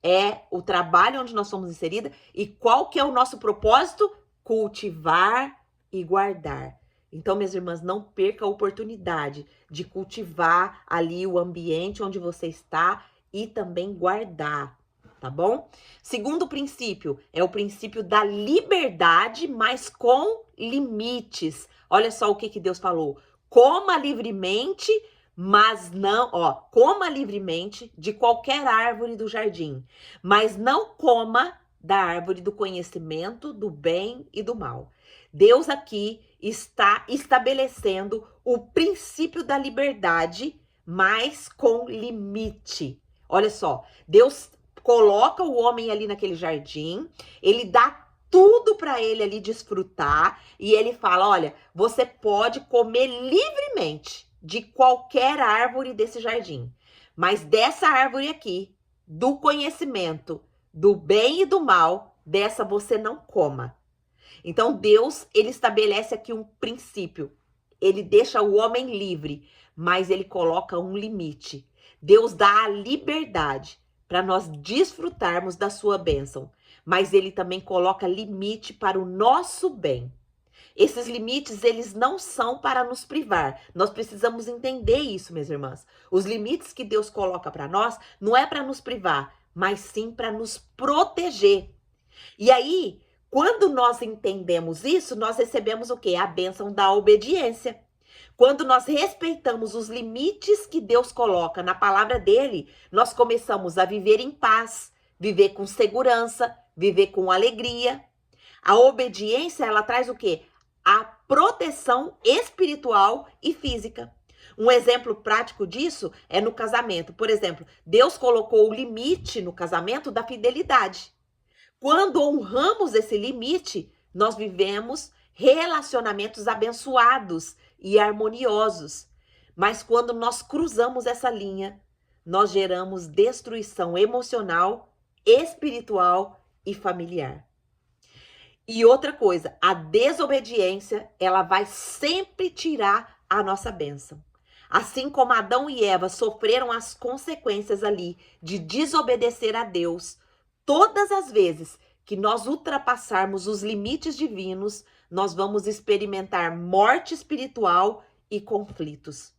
é o trabalho onde nós fomos inseridas. E qual que é o nosso propósito? Cultivar e guardar. Então, minhas irmãs, não perca a oportunidade de cultivar ali o ambiente onde você está e também guardar, tá bom? Segundo princípio, é o princípio da liberdade, mas com limites. Olha só o que Deus falou. Coma livremente, mas não, coma livremente de qualquer árvore do jardim, mas não coma da árvore do conhecimento do bem e do mal. Deus aqui está estabelecendo o princípio da liberdade, mas com limite. Olha só, Deus coloca o homem ali naquele jardim, ele dá tudo para ele ali desfrutar e ele fala, olha, você pode comer livremente de qualquer árvore desse jardim, mas dessa árvore aqui, do conhecimento, do bem e do mal, dessa você não coma. Então Deus, ele estabelece aqui um princípio. Ele deixa o homem livre, mas ele coloca um limite. Deus dá a liberdade para nós desfrutarmos da sua bênção, mas ele também coloca limite para o nosso bem. Esses limites, eles não são para nos privar. Nós precisamos entender isso, minhas irmãs. Os limites que Deus coloca para nós não é para nos privar, mas sim para nos proteger. E aí, quando nós entendemos isso, nós recebemos o quê? A bênção da obediência. Quando nós respeitamos os limites que Deus coloca na palavra dele, nós começamos a viver em paz, viver com segurança, viver com alegria. A obediência, ela traz o quê? A proteção espiritual e física. Um exemplo prático disso é no casamento. Por exemplo, Deus colocou o limite no casamento da fidelidade. Quando honramos esse limite, nós vivemos relacionamentos abençoados e harmoniosos. Mas quando nós cruzamos essa linha, nós geramos destruição emocional, espiritual e familiar. E outra coisa, a desobediência, ela vai sempre tirar a nossa bênção. Assim como Adão e Eva sofreram as consequências ali de desobedecer a Deus, todas as vezes que nós ultrapassarmos os limites divinos, nós vamos experimentar morte espiritual e conflitos.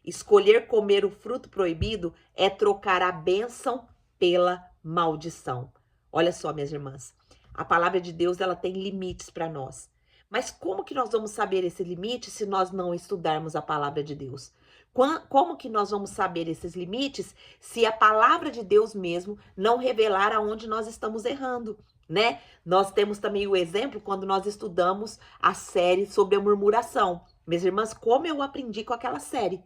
Escolher comer o fruto proibido é trocar a bênção pela maldição. Olha só, minhas irmãs, a palavra de Deus, ela tem limites para nós. Mas como que nós vamos saber esse limite se nós não estudarmos a palavra de Deus? Como que nós vamos saber esses limites se a palavra de Deus mesmo não revelar aonde nós estamos errando, né? Nós temos também o exemplo quando nós estudamos a série sobre a murmuração. Minhas irmãs, como eu aprendi com aquela série.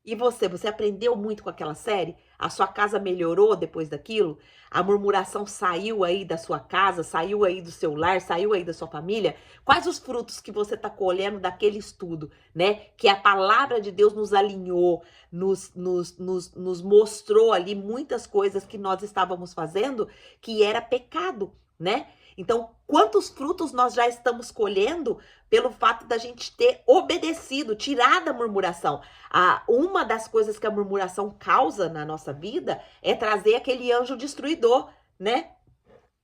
E você aprendeu muito com aquela série? A sua casa melhorou depois daquilo? A murmuração saiu aí da sua casa, saiu aí do seu lar, saiu aí da sua família? Quais os frutos que você está colhendo daquele estudo, né? Que a palavra de Deus nos alinhou, nos mostrou ali muitas coisas que nós estávamos fazendo que era pecado, né? Então, quantos frutos nós já estamos colhendo pelo fato da gente ter obedecido, tirado a murmuração? Uma das coisas que a murmuração causa na nossa vida é trazer aquele anjo destruidor, né?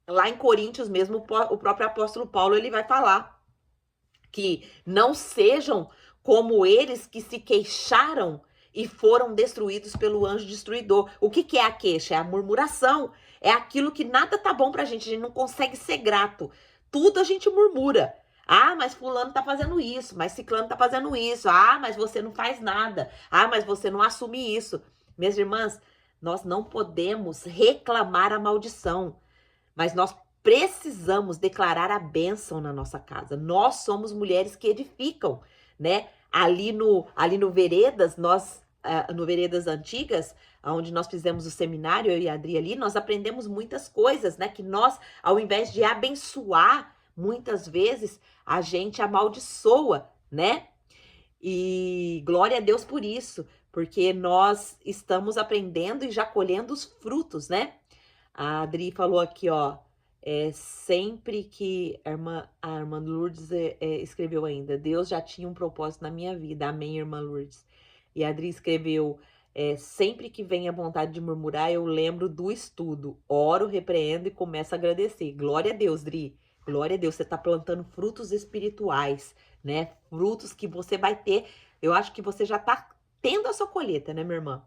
Lá em Coríntios mesmo, o próprio apóstolo Paulo, ele vai falar que não sejam como eles que se queixaram e foram destruídos pelo anjo destruidor. O que é a queixa? É a murmuração. É aquilo que nada tá bom pra gente, a gente não consegue ser grato. Tudo a gente murmura. Ah, mas fulano tá fazendo isso, mas ciclano tá fazendo isso. Ah, mas você não faz nada. Ah, mas você não assume isso. Minhas irmãs, nós não podemos reclamar a maldição, mas nós precisamos declarar a bênção na nossa casa. Nós somos mulheres que edificam, né? Ali no Veredas, no Veredas Antigas, onde nós fizemos o seminário, eu e a Adri ali, nós aprendemos muitas coisas, né? Que nós, ao invés de abençoar, muitas vezes a gente amaldiçoa, né? E glória a Deus por isso, porque nós estamos aprendendo e já colhendo os frutos, né? A Adri falou aqui, ó, sempre que a irmã Lourdes escreveu ainda, Deus já tinha um propósito na minha vida, amém, irmã Lourdes. E a Adri escreveu, sempre que vem a vontade de murmurar, eu lembro do estudo, oro, repreendo e começo a agradecer. Glória a Deus, Dri, glória a Deus, você tá plantando frutos espirituais, né? Frutos que você vai ter, eu acho que você já tá tendo a sua colheita, né, minha irmã?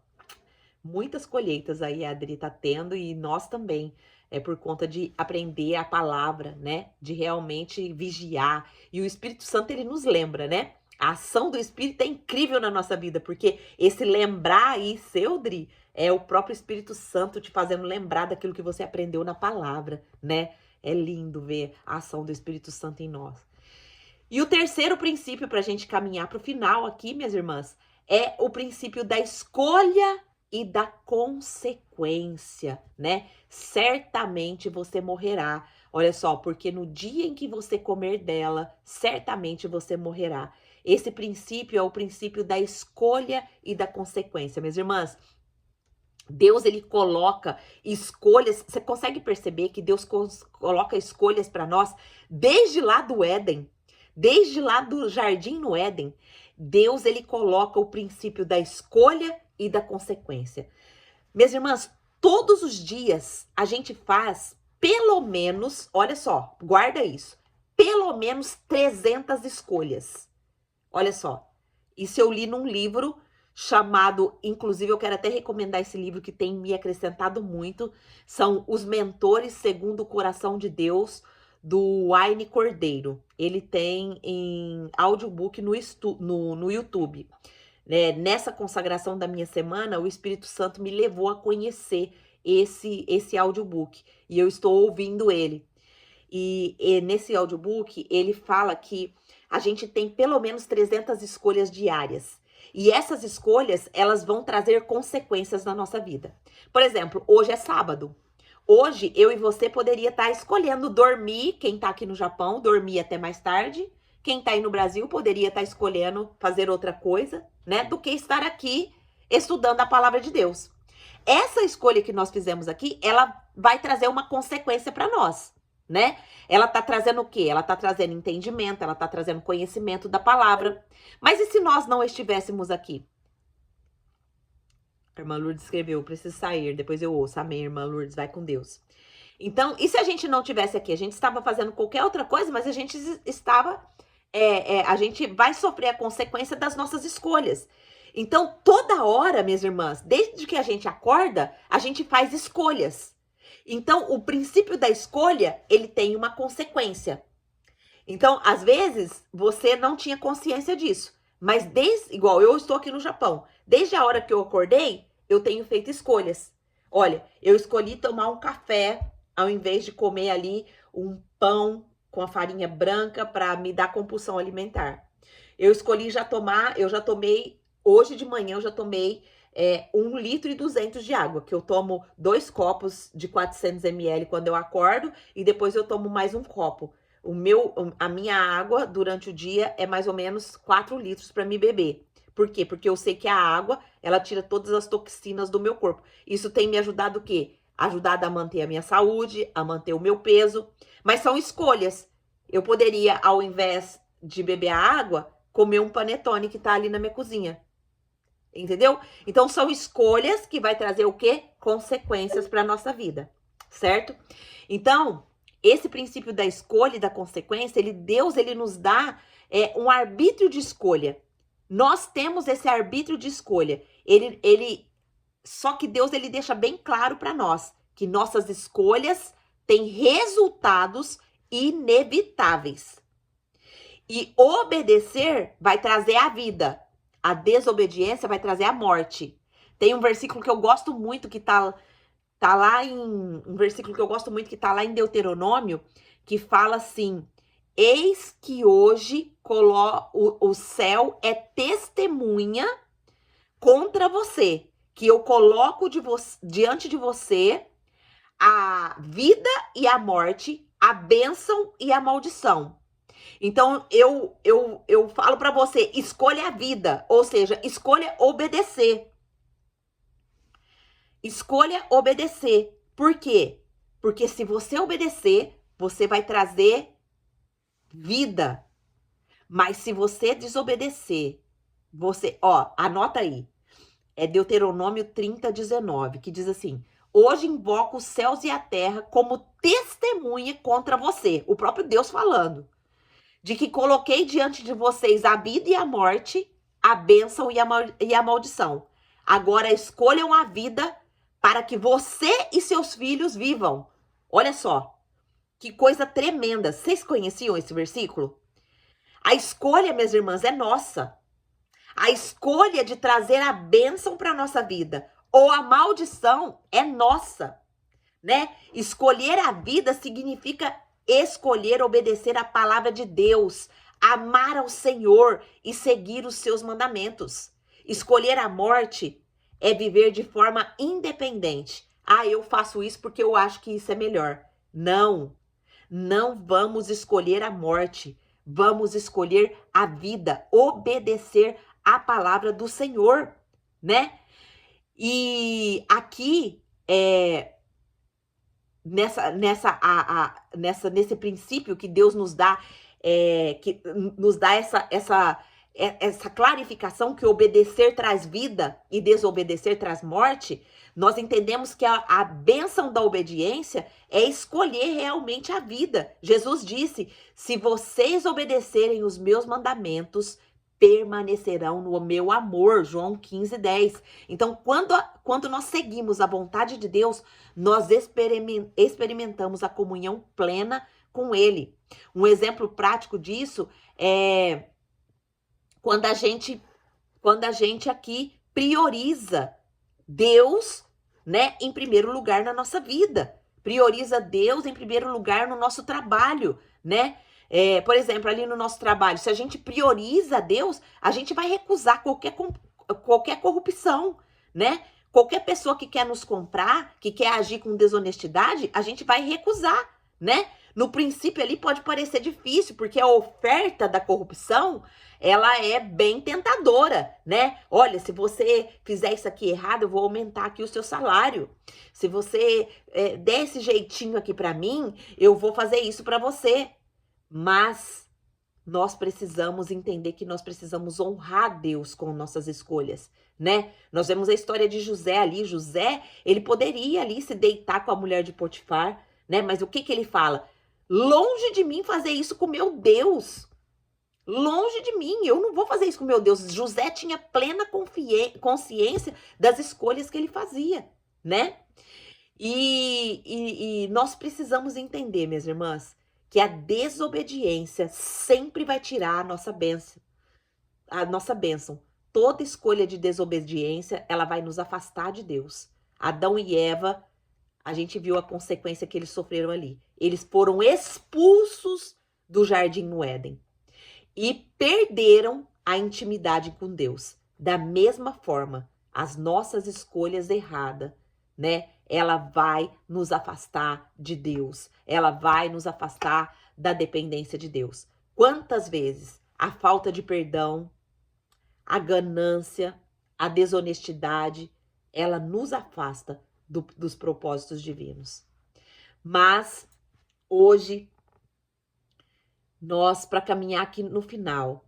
Muitas colheitas aí a Adri tá tendo e nós também. É por conta de aprender a palavra, né? De realmente vigiar. E o Espírito Santo, ele nos lembra, né? A ação do Espírito é incrível na nossa vida, porque esse lembrar aí, seu Dri, é o próprio Espírito Santo te fazendo lembrar daquilo que você aprendeu na palavra, né? É lindo ver a ação do Espírito Santo em nós. E o terceiro princípio para a gente caminhar para o final aqui, minhas irmãs, é o princípio da escolha e da consequência, né? Certamente você morrerá. Olha só, porque no dia em que você comer dela, certamente você morrerá. Esse princípio é o princípio da escolha e da consequência, minhas irmãs. Deus, ele coloca escolhas. Você consegue perceber que Deus coloca escolhas para nós desde lá do Éden, desde lá do jardim no Éden. Deus, ele coloca o princípio da escolha e da consequência. Minhas irmãs, todos os dias a gente faz pelo menos, olha só, guarda isso, pelo menos 300 escolhas. Olha só, isso eu li num livro chamado, inclusive eu quero até recomendar esse livro que tem me acrescentado muito, são Os Mentores Segundo o Coração de Deus, do Wayne Cordeiro. Ele tem em audiobook no YouTube. Nessa consagração da minha semana, o Espírito Santo me levou a conhecer esse audiobook, e eu estou ouvindo ele. E nesse audiobook, ele fala que a gente tem pelo menos 300 escolhas diárias. E essas escolhas, elas vão trazer consequências na nossa vida. Por exemplo, hoje é sábado. Hoje, eu e você poderia estar escolhendo dormir, quem está aqui no Japão, dormir até mais tarde. Quem está aí no Brasil poderia estar escolhendo fazer outra coisa, né? Do que estar aqui estudando a palavra de Deus. Essa escolha que nós fizemos aqui, ela vai trazer uma consequência para nós, né? Ela tá trazendo o quê? Ela tá trazendo entendimento, ela tá trazendo conhecimento da palavra. Mas e se nós não estivéssemos aqui? A irmã Lourdes escreveu, preciso sair, depois eu ouço. Amém, irmã Lourdes, vai com Deus. Então, e se a gente não tivesse aqui? A gente estava fazendo qualquer outra coisa, mas a gente estava... a gente vai sofrer a consequência das nossas escolhas. Então, toda hora, minhas irmãs, desde que a gente acorda, a gente faz escolhas. Então, o princípio da escolha, ele tem uma consequência. Então, às vezes, você não tinha consciência disso. Mas igual eu estou aqui no Japão, desde a hora que eu acordei, eu tenho feito escolhas. Olha, eu escolhi tomar um café, ao invés de comer ali um pão com a farinha branca para me dar compulsão alimentar. Eu escolhi eu já tomei, hoje de manhã eu já tomei 1,2 litros de água, que eu tomo 2 copos de 400 ml quando eu acordo e depois eu tomo mais um copo. A minha água durante o dia é mais ou menos 4 litros para me beber. Por quê? Porque eu sei que a água, ela tira todas as toxinas do meu corpo. Isso tem me ajudado o quê? Ajudado a manter a minha saúde, a manter o meu peso. Mas são escolhas. Eu poderia, ao invés de beber a água, comer um panetone que tá ali na minha cozinha. Entendeu? Então, são escolhas que vai trazer o quê? Consequências para nossa vida, certo? Então, esse princípio da escolha e da consequência, Deus nos dá um arbítrio de escolha. Nós temos esse arbítrio de escolha. Só que Deus, deixa bem claro para nós que nossas escolhas têm resultados inevitáveis. E obedecer vai trazer a vida. A desobediência vai trazer a morte. Tem um versículo que eu gosto muito que tá lá em Deuteronômio, que fala assim: eis que hoje o céu é testemunha contra você, que eu coloco diante de você a vida e a morte, a bênção e a maldição. Então, eu falo para você, escolha a vida, ou seja, escolha obedecer. Escolha obedecer. Por quê? Porque se você obedecer, você vai trazer vida. Mas se você desobedecer, anota aí. É Deuteronômio 30:19, que diz assim: hoje invoco os céus e a terra como testemunha contra você. O próprio Deus falando. De que coloquei diante de vocês a vida e a morte, a bênção e a maldição. Agora escolham a vida para que você e seus filhos vivam. Olha só, que coisa tremenda. Vocês conheciam esse versículo? A escolha, minhas irmãs, é nossa. A escolha de trazer a bênção para a nossa vida ou a maldição é nossa, né? Escolher a vida significa escolher obedecer a palavra de Deus, amar ao Senhor e seguir os seus mandamentos. Escolher a morte é viver de forma independente. Eu faço isso porque eu acho que isso é melhor. Não vamos escolher a morte. Vamos escolher a vida, obedecer a palavra do Senhor, né? E aqui, nesse princípio que Deus nos dá, que nos dá essa clarificação que obedecer traz vida e desobedecer traz morte, nós entendemos que a bênção da obediência é escolher realmente a vida. Jesus disse: se vocês obedecerem os meus mandamentos, permanecerão no meu amor. João 15:10. Então, quando nós seguimos a vontade de Deus, nós experimentamos a comunhão plena com Ele. Um exemplo prático disso é quando a gente aqui prioriza Deus, né, em primeiro lugar na nossa vida. Prioriza Deus em primeiro lugar no nosso trabalho, né? Por exemplo, ali no nosso trabalho, se a gente prioriza Deus, a gente vai recusar qualquer corrupção, né? Qualquer pessoa que quer nos comprar, que quer agir com desonestidade, a gente vai recusar, né? No princípio ali pode parecer difícil, porque a oferta da corrupção, ela é bem tentadora, né? Olha, se você fizer isso aqui errado, eu vou aumentar aqui o seu salário. Se você der esse jeitinho aqui para mim, eu vou fazer isso para você. Mas nós precisamos entender que nós precisamos honrar Deus com nossas escolhas, né? Nós vemos a história de José ali. José, ele poderia ali se deitar com a mulher de Potifar, né? Mas o que ele fala? Longe de mim fazer isso com meu Deus. Longe de mim, eu não vou fazer isso com meu Deus. José tinha plena consciência das escolhas que ele fazia, né? E nós precisamos entender, minhas irmãs, que a desobediência sempre vai tirar a nossa bênção. Toda escolha de desobediência, ela vai nos afastar de Deus. Adão e Eva, a gente viu a consequência que eles sofreram ali. Eles foram expulsos do jardim no Éden e perderam a intimidade com Deus. Da mesma forma, as nossas escolhas erradas, né? Ela vai nos afastar de Deus. Ela vai nos afastar da dependência de Deus. Quantas vezes a falta de perdão, a ganância, a desonestidade, ela nos afasta dos propósitos divinos. Mas hoje, nós, para caminhar aqui no final,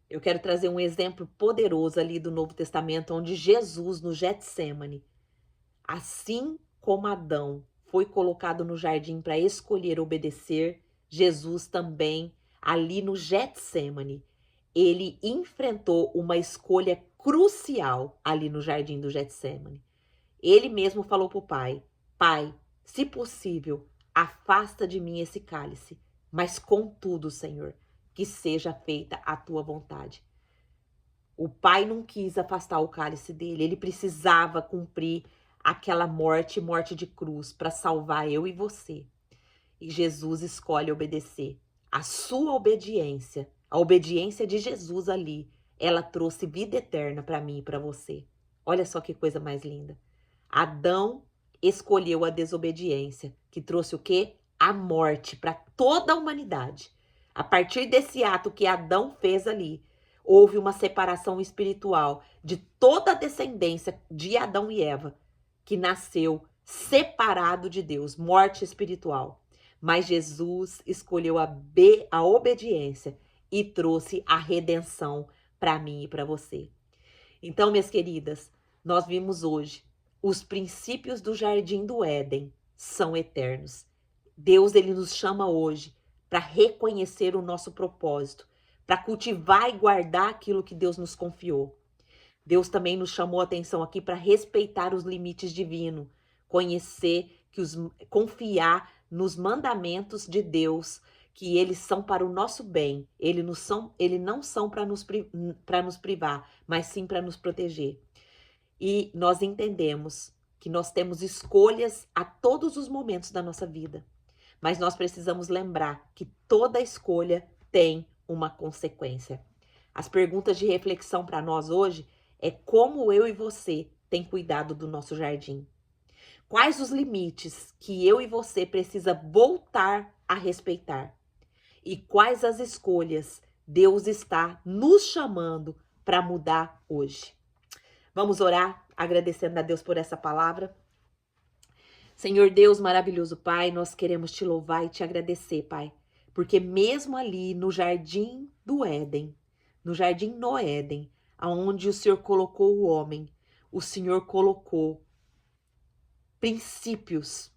eu quero trazer um exemplo poderoso ali do Novo Testamento, onde Jesus, no Getsêmani, assim como Adão foi colocado no jardim para escolher obedecer, Jesus também, ali no Getsêmani, ele enfrentou uma escolha crucial ali no jardim do Getsêmani. Ele mesmo falou para o Pai: Pai, se possível, afasta de mim esse cálice, mas contudo, Senhor, que seja feita a tua vontade. O Pai não quis afastar o cálice dele, ele precisava cumprir aquela morte de cruz para salvar eu e você. E Jesus escolhe obedecer. A sua obediência, a obediência de Jesus ali, ela trouxe vida eterna para mim e para você. Olha só que coisa mais linda. Adão escolheu a desobediência, que trouxe o quê? A morte para toda a humanidade. A partir desse ato que Adão fez ali, houve uma separação espiritual de toda a descendência de Adão e Eva, que nasceu separado de Deus, morte espiritual. Mas Jesus escolheu a obediência e trouxe a redenção para mim e para você. Então, minhas queridas, nós vimos hoje, os princípios do jardim do Éden são eternos. Deus, ele nos chama hoje para reconhecer o nosso propósito, para cultivar e guardar aquilo que Deus nos confiou. Deus também nos chamou a atenção aqui para respeitar os limites divinos, confiar nos mandamentos de Deus, que eles são para o nosso bem. Eles não são para nos privar, mas sim para nos proteger. E nós entendemos que nós temos escolhas a todos os momentos da nossa vida. Mas nós precisamos lembrar que toda escolha tem uma consequência. As perguntas de reflexão para nós hoje é como eu e você tem cuidado do nosso jardim. Quais os limites que eu e você precisa voltar a respeitar? E quais as escolhas Deus está nos chamando para mudar hoje? Vamos orar? agradecendo a Deus por essa palavra. Senhor Deus, maravilhoso Pai, nós queremos te louvar e te agradecer, Pai, porque mesmo ali no jardim do Éden, no jardim no Éden, aonde o Senhor colocou o homem, o Senhor colocou princípios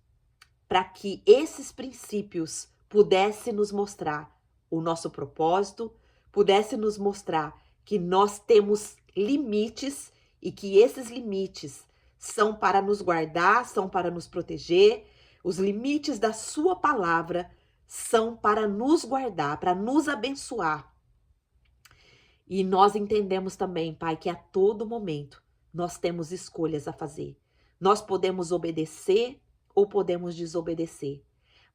para que esses princípios pudessem nos mostrar o nosso propósito, pudessem nos mostrar que nós temos limites e que esses limites são para nos guardar, são para nos proteger. Os limites da sua palavra são para nos guardar, para nos abençoar. E nós entendemos também, Pai, que a todo momento nós temos escolhas a fazer. Nós podemos obedecer ou podemos desobedecer.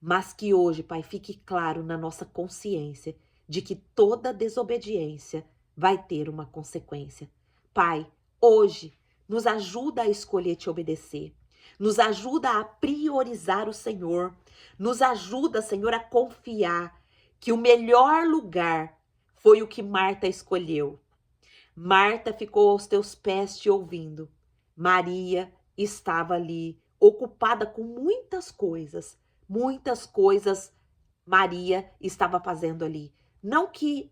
Mas que hoje, Pai, fique claro na nossa consciência de que toda desobediência vai ter uma consequência. Pai, hoje nos ajuda a escolher te obedecer. Nos ajuda a priorizar o Senhor. Nos ajuda, Senhor, a confiar que o melhor lugar foi o que Marta escolheu. Marta ficou aos teus pés te ouvindo. Maria estava ali, ocupada com muitas coisas Maria estava fazendo ali. Não que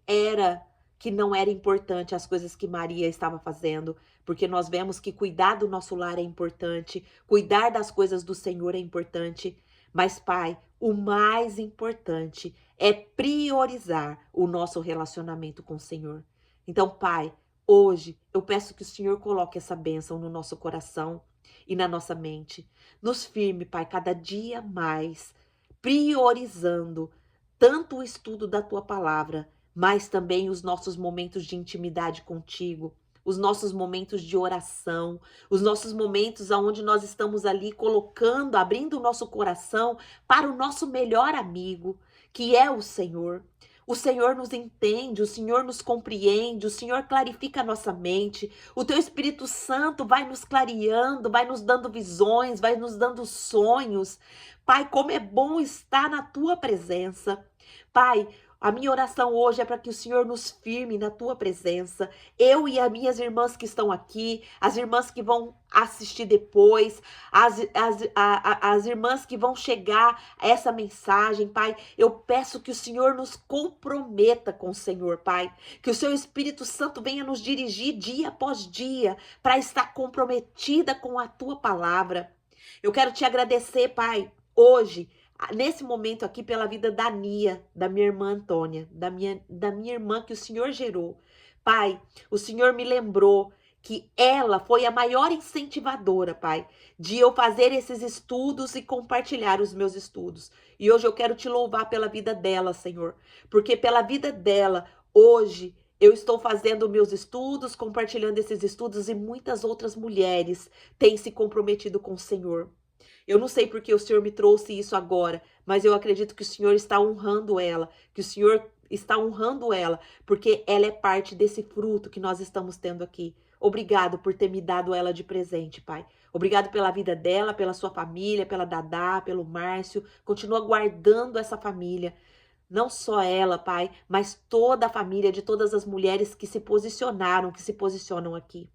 não era importante as coisas que Maria estava fazendo, porque nós vemos que cuidar do nosso lar é importante, cuidar das coisas do Senhor é importante, mas Pai, o mais importante é priorizar o nosso relacionamento com o Senhor. Então, Pai, hoje eu peço que o Senhor coloque essa bênção no nosso coração e na nossa mente. Nos firme, Pai, cada dia mais, priorizando tanto o estudo da Tua palavra, mas também os nossos momentos de intimidade contigo, os nossos momentos de oração, os nossos momentos onde nós estamos ali colocando, abrindo o nosso coração para o nosso melhor amigo, que é o Senhor. O Senhor nos entende, o Senhor nos compreende, o Senhor clarifica a nossa mente. O Teu Espírito Santo vai nos clareando, vai nos dando visões, vai nos dando sonhos. Pai, como é bom estar na Tua presença. Pai, a minha oração hoje é para que o Senhor nos firme na Tua presença. Eu e as minhas irmãs que estão aqui, as irmãs que vão assistir depois, as irmãs que vão chegar a essa mensagem, Pai. Eu peço que o Senhor nos comprometa com o Senhor, Pai. Que o Seu Espírito Santo venha nos dirigir dia após dia para estar comprometida com a Tua palavra. Eu quero te agradecer, Pai, hoje, nesse momento aqui, pela vida da Nia, da minha irmã Antônia, da minha irmã que o Senhor gerou. Pai, o Senhor me lembrou que ela foi a maior incentivadora, Pai, de eu fazer esses estudos e compartilhar os meus estudos. E hoje eu quero te louvar pela vida dela, Senhor, porque pela vida dela, hoje, eu estou fazendo meus estudos, compartilhando esses estudos e muitas outras mulheres têm se comprometido com o Senhor. Eu não sei porque o Senhor me trouxe isso agora, mas eu acredito que o Senhor está honrando ela, que o Senhor está honrando ela, porque ela é parte desse fruto que nós estamos tendo aqui. Obrigado por ter me dado ela de presente, Pai. Obrigado pela vida dela, pela sua família, pela Dadá, pelo Márcio. Continua guardando essa família. Não só ela, Pai, mas toda a família de todas as mulheres que se posicionaram, que se posicionam aqui.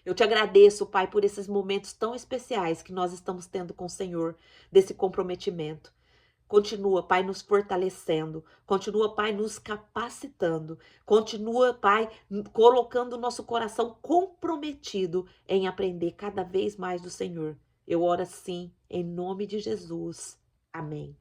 Eu te agradeço, Pai, por esses momentos tão especiais que nós estamos tendo com o Senhor, desse comprometimento. Continua, Pai, nos fortalecendo. Continua, Pai, nos capacitando. Continua, Pai, colocando o nosso coração comprometido em aprender cada vez mais do Senhor. Eu oro assim, em nome de Jesus. Amém.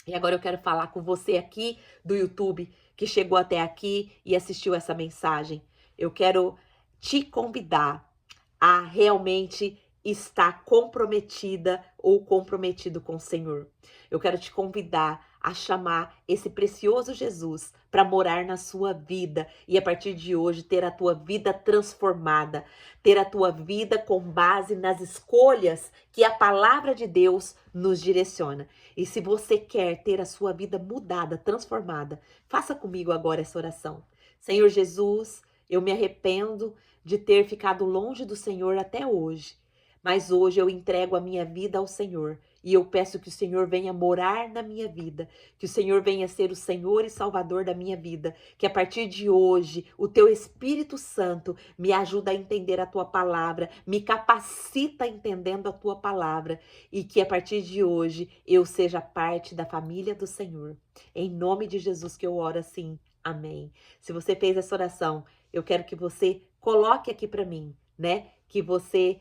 E agora eu quero falar com você aqui do YouTube, que chegou até aqui e assistiu essa mensagem. Eu quero te convidar a realmente estar comprometida ou comprometido com o Senhor. Eu quero te convidar a chamar esse precioso Jesus para morar na sua vida e a partir de hoje ter a tua vida transformada, ter a tua vida com base nas escolhas que a palavra de Deus nos direciona. E se você quer ter a sua vida mudada, transformada, faça comigo agora essa oração. Senhor Jesus, eu me arrependo de ter ficado longe do Senhor até hoje, mas hoje eu entrego a minha vida ao Senhor E eu peço que o Senhor venha morar na minha vida, que o Senhor venha ser o Senhor e Salvador da minha vida, que a partir de hoje o teu Espírito Santo me ajuda a entender a tua palavra, me capacita entendendo a tua palavra e que a partir de hoje eu seja parte da família do Senhor. Em nome de Jesus que eu oro assim. Amém. Se você fez essa oração, eu quero que você coloque aqui para mim, né? Que você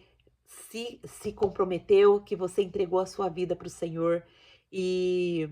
se comprometeu, que você entregou a sua vida para o Senhor. E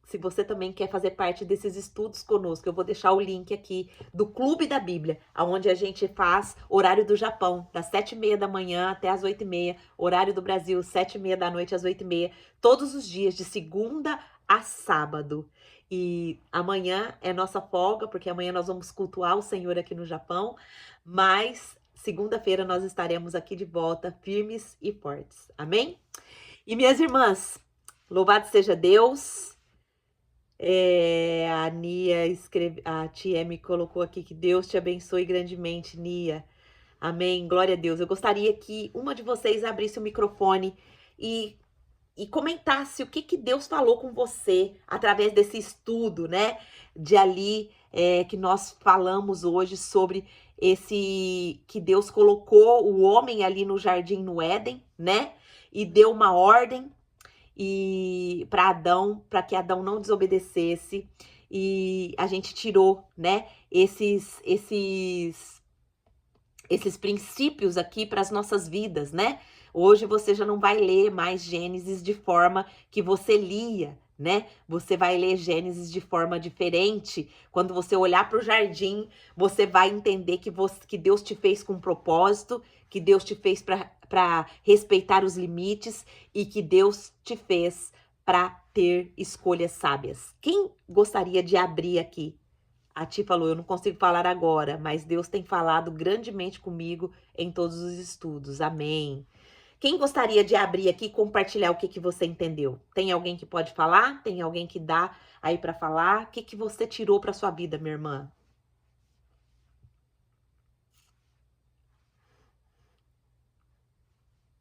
se você também quer fazer parte desses estudos conosco, eu vou deixar o link aqui do Clube da Bíblia, onde a gente faz horário do Japão, das 7h30 da manhã até as 8h30, horário do Brasil, 7h30 da noite às 8h30, todos os dias, de segunda a sábado. E amanhã é nossa folga, porque amanhã nós vamos cultuar o Senhor aqui no Japão, mas segunda-feira nós estaremos aqui de volta, firmes e fortes. Amém? E minhas irmãs, louvado seja Deus. A Nia escreve, a tia me colocou aqui que Deus te abençoe grandemente, Nia. Amém. Glória a Deus. Eu gostaria que uma de vocês abrisse o microfone e comentasse o que Deus falou com você através desse estudo, né? De ali que nós falamos hoje sobre esse que Deus colocou o homem ali no jardim no Éden, né? E deu uma ordem e para Adão, para que Adão não desobedecesse, e a gente tirou, né, esses princípios aqui para as nossas vidas, né? Hoje você já não vai ler mais Gênesis de forma que você lia, né? Você vai ler Gênesis de forma diferente. Quando você olhar para o jardim, você vai entender que Deus te fez com um propósito, que Deus te fez para respeitar os limites e que Deus te fez para ter escolhas sábias. Quem gostaria de abrir aqui? A Ti falou, eu não consigo falar agora, mas Deus tem falado grandemente comigo em todos os estudos. Amém. Quem gostaria de abrir aqui e compartilhar o que você entendeu? Tem alguém que pode falar? Tem alguém que dá aí para falar? O que você tirou para sua vida, minha irmã?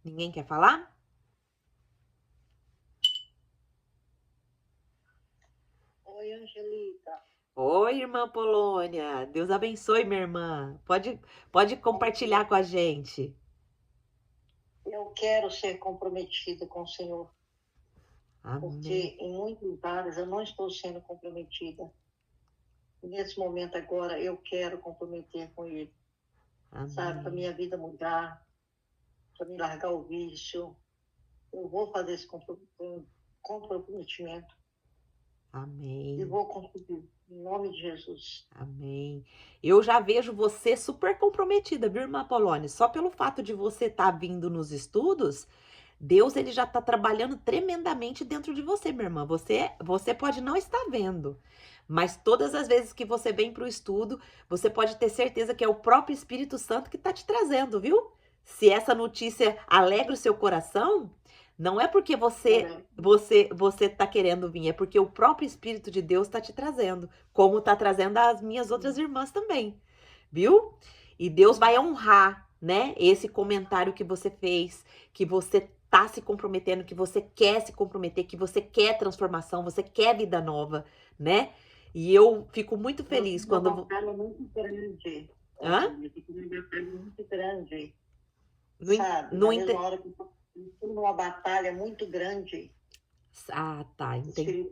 Ninguém quer falar? Oi, Angelica. Oi, irmã Polônia. Deus abençoe, minha irmã. Pode compartilhar com a gente. Eu quero ser comprometida com o Senhor, Amém. porque em muitas áreas eu não estou sendo comprometida. Nesse momento agora eu quero comprometer com Ele, sabe? Para minha vida mudar, para me largar o vício. Eu vou fazer esse comprometimento. Amém. E vou conseguir, em nome de Jesus. Amém. Eu já vejo você super comprometida, viu, irmã Polônia? Só pelo fato de você estar vindo nos estudos, Deus ele já está trabalhando tremendamente dentro de você, minha irmã. Você pode não estar vendo, mas todas as vezes que você vem para o estudo, você pode ter certeza que é o próprio Espírito Santo que está te trazendo, viu? Se essa notícia alegra o seu coração, não é porque você tá querendo vir, é porque o próprio Espírito de Deus está te trazendo, como tá trazendo as minhas outras irmãs também, viu? E Deus vai honrar, né, esse comentário que você fez, que você tá se comprometendo, que você quer se comprometer, que você quer transformação, você quer vida nova, né? E eu fico muito feliz quando... Uma batalha muito grande. Hã? Uma batalha muito grande. No, sabe? no Na inte... mesma hora que estou numa batalha muito grande. Ah, tá, entendi.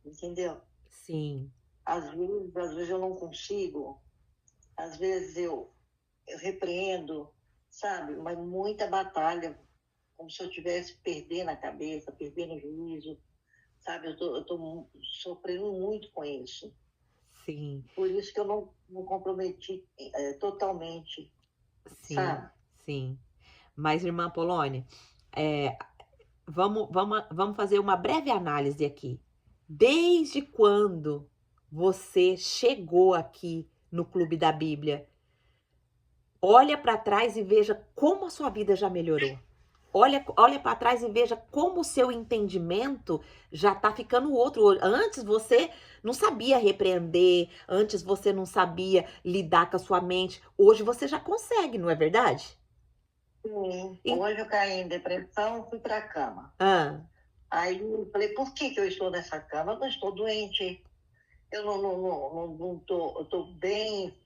Entendeu? Sim. Às vezes eu não consigo. Às vezes eu repreendo, sabe? Mas muita batalha. Como se eu estivesse perdendo a cabeça, perdendo o juízo. Sabe? Eu tô sofrendo muito com isso. Sim. Por isso que eu não me comprometi totalmente. Sim, sabe? sim. Mas, irmã Polônia, vamos fazer uma breve análise aqui. Desde quando você chegou aqui no Clube da Bíblia, olha para trás e veja como a sua vida já melhorou. Olha para trás e veja como o seu entendimento já está ficando outro. Antes você não sabia repreender, antes você não sabia lidar com a sua mente. Hoje você já consegue, não é verdade? Sim. E, Hoje eu caí em depressão, fui para a cama. ah, Aí eu falei, por que que eu estou nessa cama? Eu não estou doente, eu não tô, eu estou bem,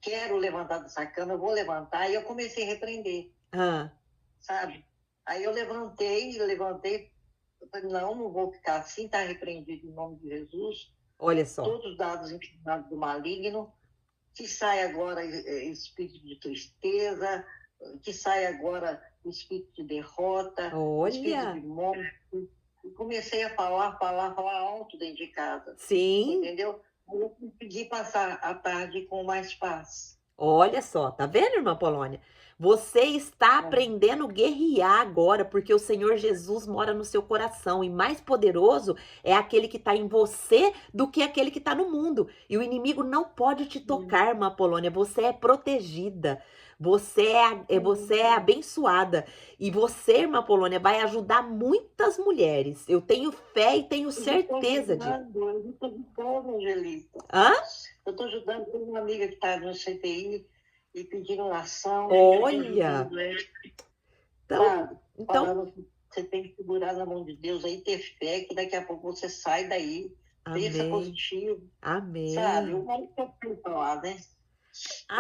quero levantar dessa cama, eu vou levantar. E eu comecei a repreender, ah, sabe? Aí eu levantei, eu falei, não vou ficar assim, está repreendido em nome de Jesus. olha só. Todos os dados inclinados do maligno, que sai agora espírito de tristeza, que sai agora o espírito de derrota, o espírito de Olha, morte. E comecei a falar alto dentro de casa, sim. entendeu? Eu consegui passar a tarde com mais paz. Olha só, tá vendo, irmã Polônia? Você está aprendendo a guerrear agora, porque o Senhor Jesus mora no seu coração e mais poderoso é aquele que está em você do que aquele que está no mundo. E o inimigo não pode te tocar, irmã Polônia. Você é protegida. Você é abençoada. E você, irmã Polônia, vai ajudar muitas mulheres. Eu tenho fé e tenho certeza disso. Eu estou ajudando, Angelita. Hã? Eu estou ajudando uma amiga que está no CTI e pedindo oração. Olha, então, Sabe? então, Falando que você tem que segurar na mão de Deus aí, ter fé, que daqui a pouco você sai daí. Pensa amém, positivo, sabe? amém, O mais que eu tenho falar, né?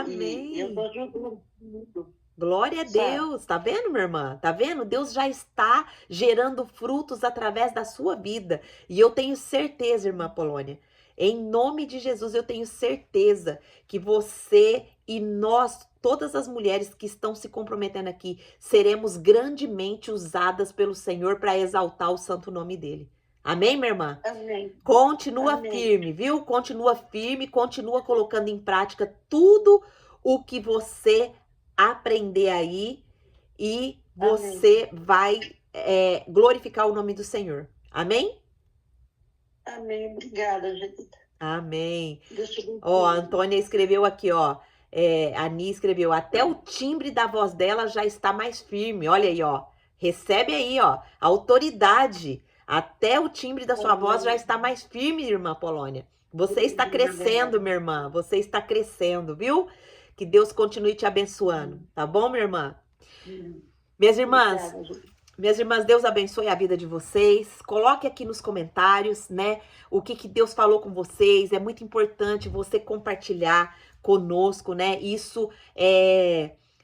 E eu estou amém. ajudando tudo, Glória a sabe? Deus, tá vendo, minha irmã? Tá vendo? Deus já está gerando frutos através da sua vida. E eu tenho certeza, irmã Polônia, em nome de Jesus, eu tenho certeza que você e nós, todas as mulheres que estão se comprometendo aqui, seremos grandemente usadas pelo Senhor para exaltar o santo nome dele. Amém, minha irmã? Amém. Continua Amém. firme, viu? Continua firme, continua colocando em prática tudo o que você aprender aí e Amém. você vai glorificar o nome do Senhor. Amém? Amém. Obrigada, gente. Amém. Deus te Ó, a abençoe. Antônia escreveu aqui, ó. A Ani escreveu, até o timbre da voz dela já está mais firme. Olha aí, ó. Recebe aí, ó. Autoridade. Até o timbre da sua voz já está mais firme, irmã Polônia. Você está crescendo, minha irmã. Você está crescendo, viu? Que Deus continue te abençoando. Tá bom, minha irmã? Minhas irmãs, Obrigada, gente. minhas irmãs, Deus abençoe a vida de vocês. Coloque aqui nos comentários, né, o que Deus falou com vocês. É muito importante você compartilhar conosco, né? Isso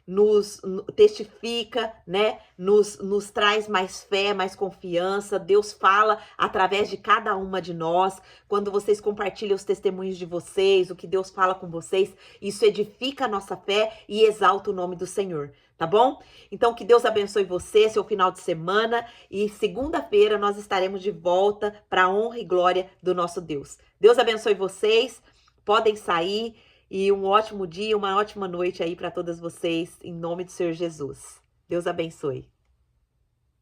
nos testifica, né? Nos traz mais fé, mais confiança. Deus fala através de cada uma de nós. Quando vocês compartilham os testemunhos de vocês, o que Deus fala com vocês, isso edifica a nossa fé e exalta o nome do Senhor. Tá bom? Então, que Deus abençoe você, seu final de semana. E segunda-feira nós estaremos de volta para a honra e glória do nosso Deus. Deus abençoe vocês. Podem sair. E um ótimo dia, uma ótima noite aí para todas vocês, em nome do Senhor Jesus. Deus abençoe.